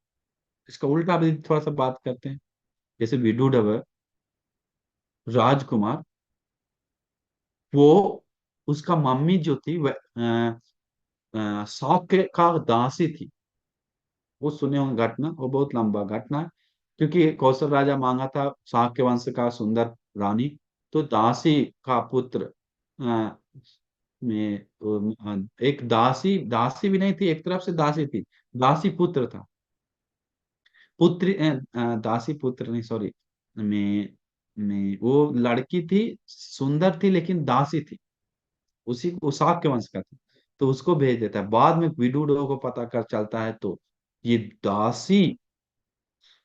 Speaker 1: इसका उल्टा भी थोड़ा सा बात करते हैं। जैसे विदुर राजकुमार, वो उसका मम्मी जो थी वह शौक का दासी थी। वो सुने होंगे घटना, वो बहुत लंबा घटना है। क्योंकि कौशल राजा मांगा था शाक्य वंश का सुंदर रानी, तो दासी का पुत्र में एक दासी, दासी भी नहीं थी, एक तरफ से दासी थी, दासी पुत्र था। पुत्री दासी पुत्र नहीं, सॉरी, में वो लड़की थी, सुंदर थी लेकिन दासी थी, उसी को शाक्य वंश का थी। तो उसको भेज देता है। बाद में विदुर को पता कर चलता है तो ये दासी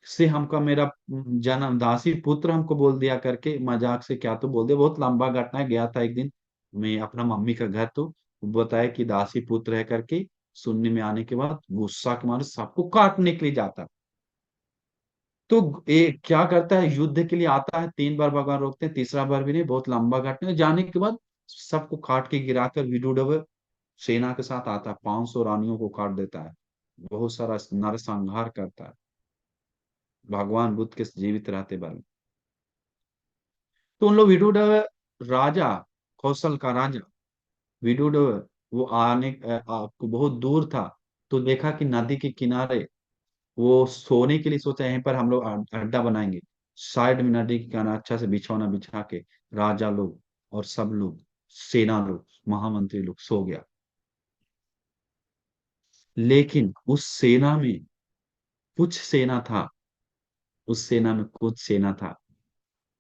Speaker 1: से हमका मेरा जन्म, दासी पुत्र हमको बोल दिया करके मजाक से क्या तो बोल दिया। बहुत लंबा घटना है। गया था एक दिन मैं अपना मम्मी का घर, तो बताया कि दासी पुत्र है करके। सुनने में आने के बाद गुस्सा के मारे सबको काटने के लिए जाता। तो ये क्या करता है, युद्ध के लिए आता है, 3 बार भगवान रोकते हैं, तीसरा बार भी नहीं, बहुत लंबा घटना है। जाने के बाद सबको काट के गिराकर विदुरव सेना के साथ आता है, 500 रानियों को काट देता है, बहुत सारा नरसंहार करता है भगवान बुद्ध के जीवित रहते बारे में। तो उन लोग विदुरव राजा, कौशल का राजा विदुरव, वो आपको बहुत दूर था, तो देखा कि नदी के किनारे वो सोने के लिए सोचा यहीं पर हम लोग अड्डा बनाएंगे, साइड में नदी के किनारे अच्छा से बिछौना बिछा के राजा लोग और सब लोग, सेना लोग, महामंत्री लोग सो गया। लेकिन उस सेना में कुछ सेना था, उस सेना में कुछ सेना था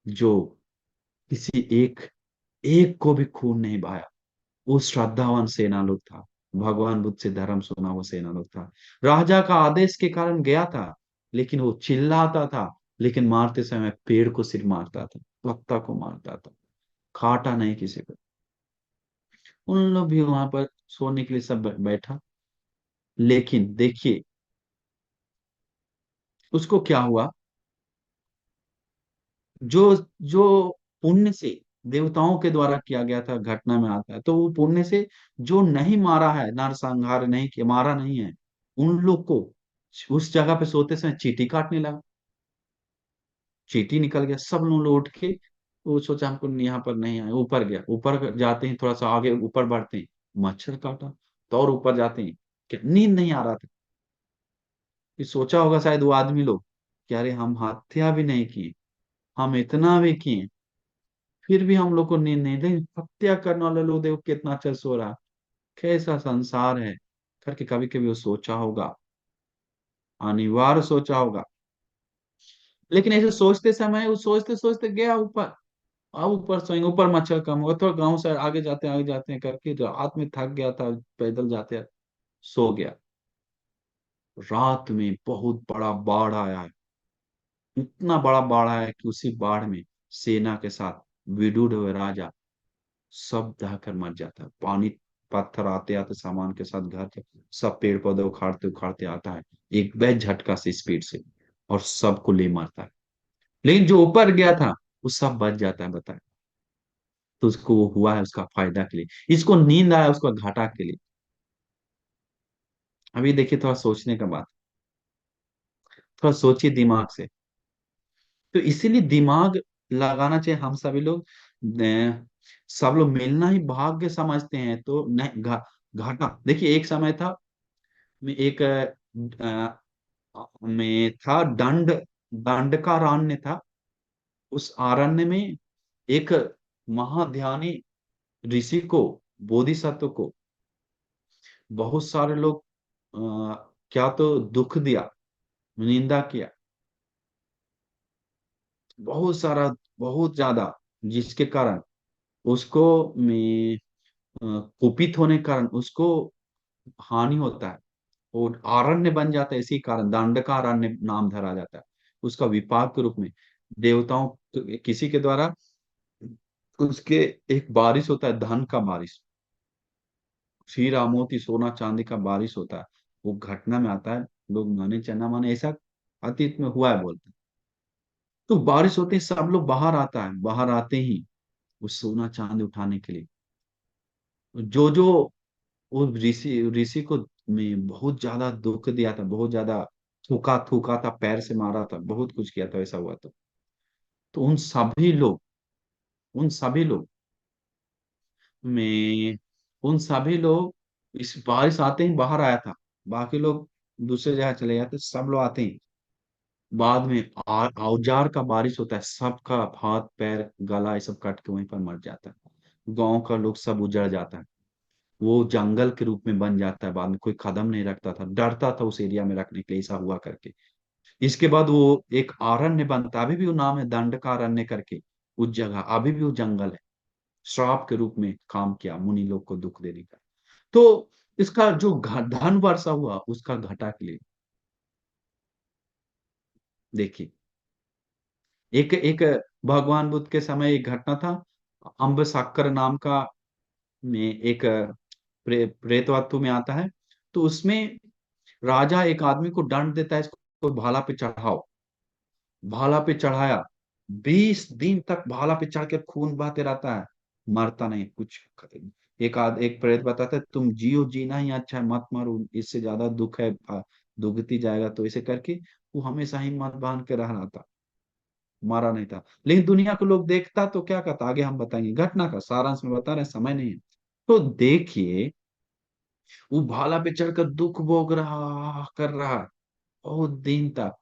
Speaker 1: जो किसी एक एक को भी खून नहीं बहाया। वो श्रद्धावान सेना लोग था, भगवान बुद्ध से धर्म सुना हुआ सेना लोग था। राजा का आदेश के कारण गया था, लेकिन वो चिल्लाता था, लेकिन मारते समय पेड़ को सिर्फ मारता था, पत्ता को मारता था, काटा नहीं किसी को। उन लोग भी वहां पर सोने के लिए सब बैठा। लेकिन देखिए उसको क्या हुआ, जो जो पुण्य से देवताओं के द्वारा किया गया था घटना में आता है, तो वो पुण्य से जो नहीं मारा है, नरसंहार नहीं किया, मारा नहीं है, उन लोग को उस जगह पे सोते समय चींटी काटने लगा। चींटी निकल गया, सब लोग उठ के, वो सोचा हमको यहाँ पर नहीं आए, ऊपर गया, ऊपर जाते हैं थोड़ा सा आगे ऊपर बढ़ते हैं, मच्छर काटा। तो और ऊपर जाते हैं, क्या नींद नहीं आ रहा था, ये सोचा होगा शायद वो आदमी लोग कि अरे हम हत्या भी नहीं किए, हम इतना भी किए, फिर भी हम लोग को नींद नहीं, लेकिन हत्या करने वाले लोग देखो कितना अच्छा सो रहा, कैसा संसार है करके कभी कभी वो सोचा होगा, अनिवार्य सोचा होगा। लेकिन ऐसे सोचते समय वो सोचते सोचते गया ऊपर। अब ऊपर सोएंगे, ऊपर मच्छर कम होगा, थोड़ा गांव से आगे जाते हैं करके रात में थक गया था, पैदल जाते सो गया। रात में बहुत बड़ा बाढ़ आया है, इतना बड़ा बाढ़ आया है कि उसी बाढ़ में सेना के साथ विदुर राजा सब दहकर मर जाता है। पानी, पत्थर आते आते सामान के साथ घर के सब पेड़ पौधे उखाड़ते उखाड़ते आता है एक बेज झटका से स्पीड से, और सबको ले मारता है। लेकिन जो ऊपर गया था वो सब बच जाता है, बताए। तो उसको वो हुआ है उसका फायदा के लिए, इसको नींद आया उसका घाटा के लिए। अभी देखिए थोड़ा सोचने का बात, थोड़ा सोचिए दिमाग से। तो इसीलिए दिमाग लगाना चाहिए हम सभी लोग। सब लोग मिलना ही भाग्य समझते हैं, तो नहीं घाटा। देखिए एक समय था, में एक में था दंड, दंड का अरण्य था। उस अरण्य में एक महाध्यानी ऋषि को, बोधिसत्व को बहुत सारे लोग क्या तो दुख दिया, निंदा किया, बहुत सारा, बहुत ज्यादा, जिसके कारण उसको में कुपित होने के कारण उसको हानि होता है, और अरण्य बन जाता है। इसी कारण दंड का अरण्य नाम धरा जाता है उसका विपाक के रूप में। देवताओं किसी के द्वारा उसके एक बारिश होता है, धन का बारिश, हीरा मोती सोना चांदी का बारिश होता है, वो घटना में आता है। लोग माने चना माने, ऐसा अतीत में हुआ है बोलते हैं। तो बारिश होते ही सब लोग बाहर आता है, बाहर आते ही वो सोना चांदी उठाने के लिए, जो जो वो ऋषि ऋषि को में बहुत ज्यादा दुख दिया था, बहुत ज्यादा थूका थूका था, पैर से मारा था, बहुत कुछ किया था, ऐसा हुआ था। तो उन सभी लोग में उन सभी लोग इस बारिश आते ही बाहर आया था। बाकी लोग दूसरे जगह चले जाते, सब लोग आते ही बाद में औजार का बारिश होता है, सबका हाथ पैर गला ये सब कट के वहीं पर मर जाता है। गांव का लोग सब उजड़ जाता है, वो जंगल के रूप में बन जाता है। बाद में कोई कदम नहीं रखता था, डरता था उस एरिया में रखने के लिए, ऐसा हुआ करके। इसके बाद वो एक अरण्य बनता, अभी भी वो नाम है दंड का अरण्य करके। उस जगह अभी भी वो जंगल है, श्राप के रूप में काम किया मुनि लोग को दुख देने का। तो इसका जो धन वर्षा हुआ उसका घटा के लिए, देखिए एक एक भगवान बुद्ध के समय एक घटना था, अम्ब साकर नाम का, में एक प्रेतवत्व में आता है। तो उसमें राजा एक आदमी को दंड देता है, इसको भाला पे चढ़ाओ। भाला पे चढ़ाया, 20 दिन तक भाला पे चढ़ के खून बहते रहता है, मरता नहीं कुछ। एक प्रेत बताता है तुम जियो, जीना ही अच्छा है, मत मरो, इससे ज्यादा दुख है, दुखती जाएगा, तो इसे करके वो हमेशा हिम्मत बांध के रह रहा था, मारा नहीं था। लेकिन दुनिया को लोग देखता तो क्या कहता, आगे हम बताएंगे, घटना का सारांश में बता रहे हैं, समय नहीं है। तो देखिए, वो भाला पे चढ़कर दुख भोग रहा कर रहा है बहुत दिन तक।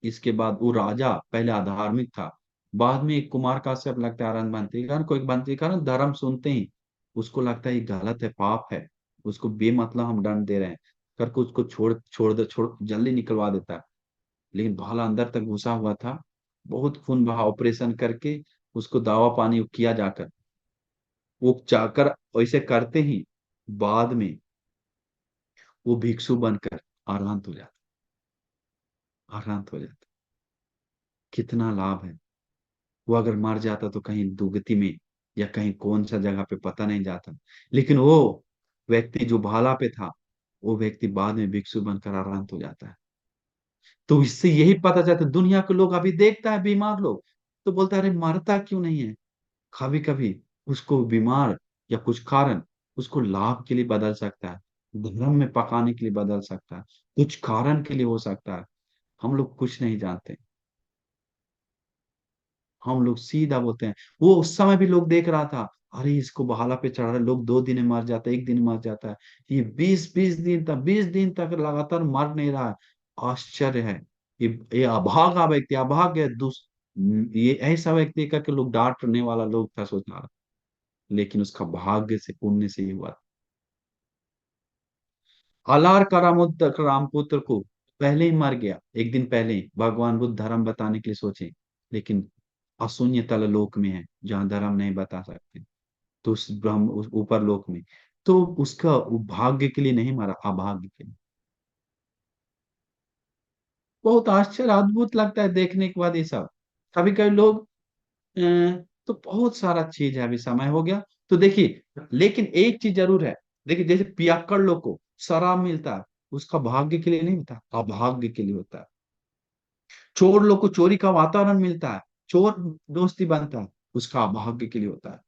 Speaker 1: इसके बाद वो राजा पहले अधार्मिक था, बाद में एक कुमार काश्यप लगता है मंत्रीगण को, एक मंत्रीगण धर्म सुनते ही उसको लगता है ये गलत है, पाप है, उसको बेमतलब हम दंड दे रहे हैं, करके उसको छोड़ जल्दी निकलवा देता है। लेकिन भाला अंदर तक घुसा हुआ था, बहुत खून बहा, ऑपरेशन करके उसको दवा पानी किया जाकर, वो जाकर ऐसे करते ही बाद में वो भिक्षु बनकर आरांत हो जाता, आरांत हो जाता। कितना लाभ है। वो अगर मर जाता तो कहीं दुर्गति में या कहीं कौन सा जगह पे पता नहीं जाता, लेकिन वो व्यक्ति जो भाला पे था, वो व्यक्ति बाद में भिक्षु बनकर आरांत हो जाता है। तो इससे यही पता चलता है, दुनिया के लोग अभी देखता है बीमार लोग, तो बोलता है अरे मरता क्यों नहीं है। कभी कभी उसको बीमार या कुछ कारण उसको लाभ के लिए बदल सकता है, धर्म में पकाने के लिए बदल सकता है, कुछ कारण के लिए हो सकता है, हम लोग कुछ नहीं जानते। हम लोग सीधा बोलते हैं। वो उस समय भी लोग देख रहा था, अरे इसको बहाला पे चढ़ा रहे लोग, 2 दिन में मर जाता है, एक दिन में मर जाता है, ये 20 20 दिन तक, 20 दिन तक लगातार मर नहीं रहा है। आश्चर्य है। ये अभागा व्यक्ति, अभागे ये ऐसा व्यक्ति करके लोग डांटने वाला लोग था सोचना, लेकिन उसका भाग्य से, पुण्य से ही हुआ। अलार करामुद्र रामपुत्र को पहले ही मर गया, एक दिन पहले ही भगवान बुद्ध धर्म बताने के लिए सोचे, लेकिन अशून्य तल लोक में है जहां धर्म नहीं बता सकते, तो उस ब्रह्म उस ऊपर लोक में, तो उसका वो भाग्य के लिए नहीं मरा, अभाग्य के लिए। बहुत आश्चर्य, अद्भुत लगता है देखने के बाद ये सब। कभी कभी लोग तो बहुत सारा चीज है, अभी समय हो गया तो देखिए, लेकिन एक चीज जरूर है। देखिए जैसे पियक्कड़ लोग को शराब मिलता है, उसका भाग्य के लिए नहीं मिलता, अभाग्य के लिए होता है। चोर लोग को चोरी का वातावरण मिलता है, चोर दोस्ती बनता है, उसका अभाग्य के लिए होता है।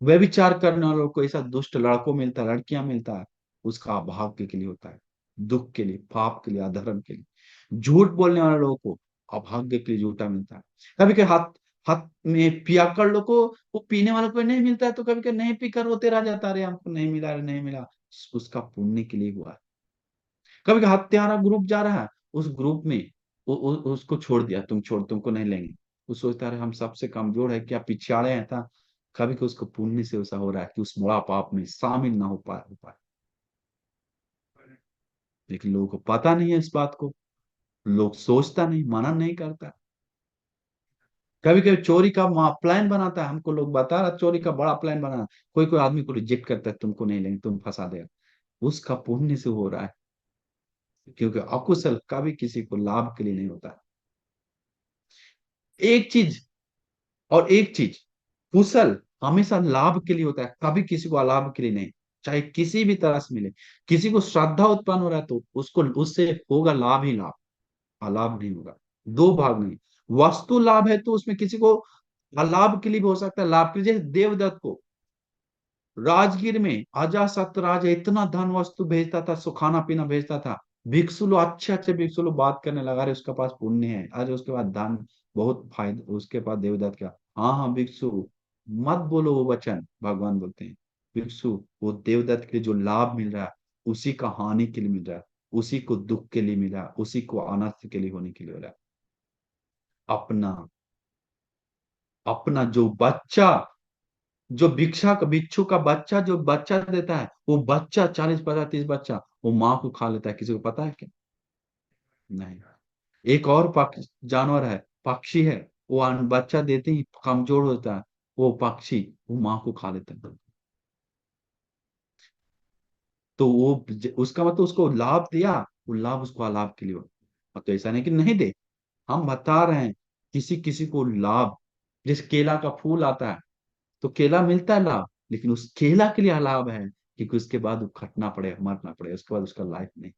Speaker 1: व्यभिचार करने वालों को ऐसा दुष्ट लड़कों मिलता है, लड़कियां मिलता है, उसका अभाग्य के लिए होता है, दुख के लिए, पाप के लिए, अधर्म के लिए। झूठ बोलने वाले लोगों को अभाग्य के लिए झूठा मिलता है। कभी कभी हाथ हाथ में पियाकर लोग को, वो पीने वालों को नहीं मिलता है, तो कभी कभी नहीं पीकर रोते रह जाता है, अरे हमको नहीं मिला, अरे नहीं मिला, उसका पुण्य के लिए हुआ है। कभी कभी हत्यारा ग्रुप जा रहा है, उस ग्रुप में उसको छोड़ दिया, तुमको नहीं लेंगे। वो सोचता है हम सबसे कमजोर है क्या, पिछाड़े हैं था। कभी कभी उसको पुण्य से ऐसा हो रहा है कि उस बड़ा पाप में शामिल ना हो पाए। लेकिन लोगों को पता नहीं है इस बात को, लोग सोचता नहीं, मनन नहीं करता। कभी कभी चोरी का प्लान बनाता है, हमको लोग बता रहा चोरी का बड़ा प्लान बना, कोई कोई आदमी को रिजेक्ट करता है, तुमको नहीं लेंगे, तुम फंसा देगा, उसका पुण्य से हो रहा है। क्योंकि अकुशल कभी किसी को लाभ के लिए नहीं होता। एक चीज, और एक चीज, कुशल हमेशा लाभ के लिए होता है, कभी किसी को अलाभ के लिए नहीं। चाहे किसी भी तरह से मिले, किसी को श्रद्धा उत्पन्न हो रहा है तो उसको उससे होगा लाभ ही लाभ, अलाभ नहीं होगा। दो भाग नहीं, वस्तु लाभ है तो उसमें किसी को अलाभ के लिए भी हो सकता है, लाभ के लिए। जैसे देवदत्त को राजगीर में अजासत राजा इतना धन वस्तु भेजता था, सो खाना पीना भेजता था, भिक्षु लोग, अच्छे अच्छे भिक्षु लोग बात करने लगा रहे उसके पास पुण्य है, अरे उसके बाद धन, बहुत फायदा उसके पास। देवदत्त का, हाँ हाँ भिक्षु, मत बोलो वो वचन, भगवान बोलते हैं भिक्षु, वो देवदत्त के लिए जो लाभ मिल रहा है, उसी का हानि के लिए मिल रहा है, उसी को दुख के लिए मिल रहा है, उसी को अनर्थ के लिए होने के लिए हो रहा है। अपना, अपना जो बच्चा, जो भिक्षु का बच्चा जो बच्चा देता है, वो बच्चा 40 50 30 बच्चा वो माँ को खा लेता है, किसी को पता है क्या? नहीं। एक और जानवर है, पक्षी है, वो बच्चा देते ही कमजोर होता है, वो पक्षी वो माँ को खा लेता है। तो वो उसका मतलब उसको लाभ दिया, वो लाभ उसको अलाभ के लिए हो। अब तो ऐसा नहीं कि नहीं दे, हम बता रहे हैं, किसी किसी को लाभ, जैसे केला का फूल आता है तो केला मिलता है लाभ, लेकिन उस केला के लिए अलाभ है, क्योंकि उसके बाद वो खटना पड़े, मरना पड़े, उसके बाद उसका लाइफ नहीं।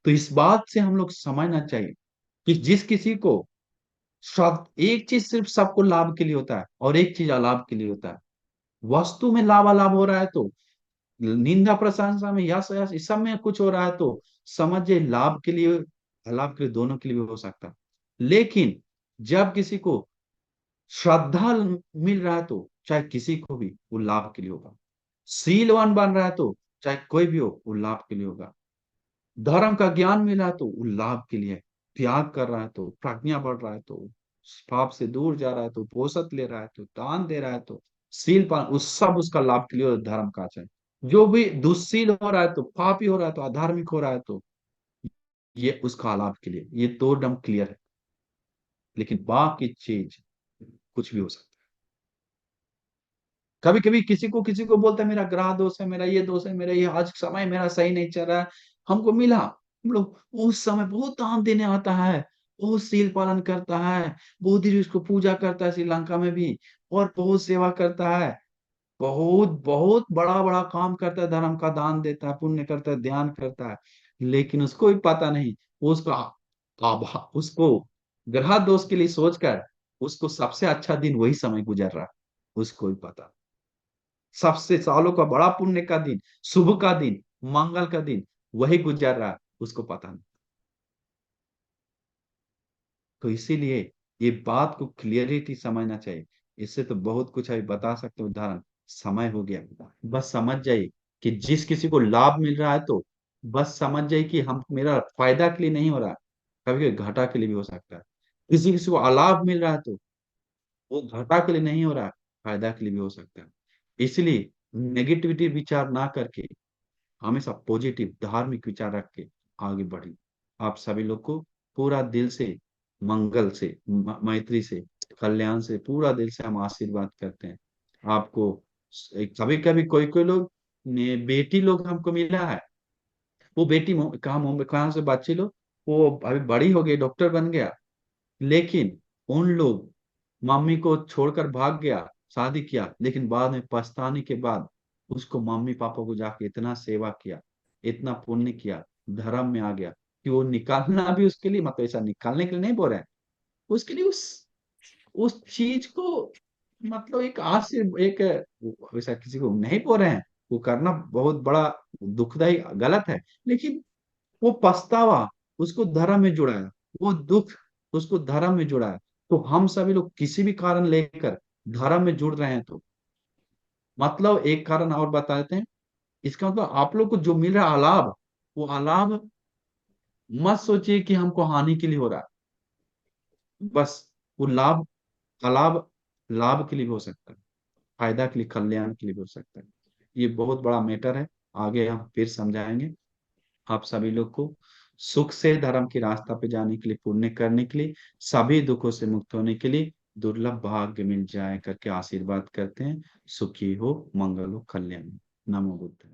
Speaker 1: तो इस बात से हम लोग समझना चाहिए कि जिस किसी को सब एक चीज सिर्फ सबको लाभ के लिए होता है और एक चीज अलाभ के लिए होता है। वस्तु में लाभ अलाभ हो रहा है तो, निंदा प्रशंसा में, यश यश इस सब में कुछ हो रहा है तो समझिए लाभ के लिए, अलाभ के लिए, दोनों के लिए भी हो सकता है। लेकिन जब किसी को श्रद्धा मिल रहा है तो चाहे किसी को भी वो लाभ के लिए होगा। शीलवान बन रहा है तो चाहे कोई भी हो वो लाभ के लिए होगा। धर्म का ज्ञान मिला है तो वो लाभ के लिए है। त्याग कर रहा है तो, प्रज्ञा बढ़ रहा है तो, पाप से दूर जा रहा है तो, पोषक ले रहा है तो, दान दे रहा है तो, शील पान, उस सब उसका लाभ के लिए और धर्म का आचरण। जो भी दुस्शील हो रहा है तो, पापी हो रहा है तो, अधार्मिक हो रहा है तो, ये उसका लाभ के लिए। ये दो एकदम क्लियर है। लेकिन बाकी चीज कुछ भी हो सकता है। कभी कभी किसी को बोलता है मेरा ग्रह दोष है, मेरा ये दोष है, मेरा ये आज समय मेरा सही नहीं चल रहा है। हमको मिला, हम लोग उस समय बहुत दान देने आता है, बहुत सील पालन करता है, बहुत देर उसको पूजा करता है श्रीलंका में भी, और बहुत सेवा करता है, बहुत बहुत बड़ा बड़ा काम करता है, धर्म का दान देता है, पुण्य करता है, ध्यान करता है। लेकिन उसको भी पता नहीं, वो उसको ग्रह दोष के लिए सोचकर उसको सबसे अच्छा दिन वही समय गुजर रहा है, उसको भी पता। सबसे सालों का बड़ा पुण्य का दिन, शुभ का दिन, मंगल का दिन वही गुजर रहा है, उसको पता नहीं। तो इसीलिए ये बात को क्लियरिटी समझना चाहिए। इससे तो बहुत कुछ अभी बता सकते हैं उदाहरण, समय हो गया। बस समझ जाइए कि जिस किसी को लाभ मिल रहा है तो बस समझ जाइए कि हम मेरा फायदा के लिए नहीं हो रहा, कभी कभी घाटा के लिए भी हो सकता है। किसी किसी को अलाभ मिल रहा है तो वो घाटा के लिए नहीं हो रहा, फायदा के लिए भी हो सकता है। इसलिए नेगेटिविटी विचार ना करके हमेशा पॉजिटिव धार्मिक विचार रख के आगे बढ़ी। आप सभी लोग को पूरा दिल से मंगल से, मैत्री से, कल्याण से पूरा दिल से हम आशीर्वाद करते हैं आपको। कभी कभी कोई कोई लोग बेटी लोग हमको मिला है, वो बेटी कहाँ मुंबई कहाँ से बच्चे लोग, वो अभी बड़ी हो गई, डॉक्टर बन गया, लेकिन उन लोग मम्मी को छोड़कर भाग गया, शादी किया, लेकिन बाद में पछताने के बाद उसको मम्मी पापा को जाके इतना सेवा किया, इतना पुण्य किया, धर्म में आ गया कि वो निकालना भी उसके लिए, मतलब ऐसा निकालने के लिए नहीं बोल रहे हैं, उसके लिए उस चीज को, मतलब एक आशीर्वाद, एक वैसा किसी को नहीं बोल रहे हैं, वो करना बहुत बड़ा दुखदाई गलत है, लेकिन वो पछतावा उसको धर्म में जुड़ाया, वो दुख उसको धर्म में जुड़ाया। तो हम सभी लोग किसी भी कारण लेकर धर्म में जुड़ रहे हैं तो, मतलब एक कारण और बता देते हैं, इसका मतलब आप लोग को जो मिल रहा है अलाभ, वो अलाभ मत सोचिए कि हमको हानि के लिए हो रहा है। बस वो लाभ, अलाभ लाभ के लिए भी हो सकता है, फायदा के लिए, कल्याण के लिए भी हो सकता है। ये बहुत बड़ा मैटर है, आगे हम फिर समझाएंगे। आप सभी लोग को सुख से धर्म की रास्ता पे जाने के लिए, पुण्य करने के लिए, सभी दुखों से मुक्त होने के लिए दुर्लभ भाग्य मिल जाए करके आशीर्वाद करते हैं। सुखी हो, मंगल हो, कल्याण हो। नमो बुद्ध।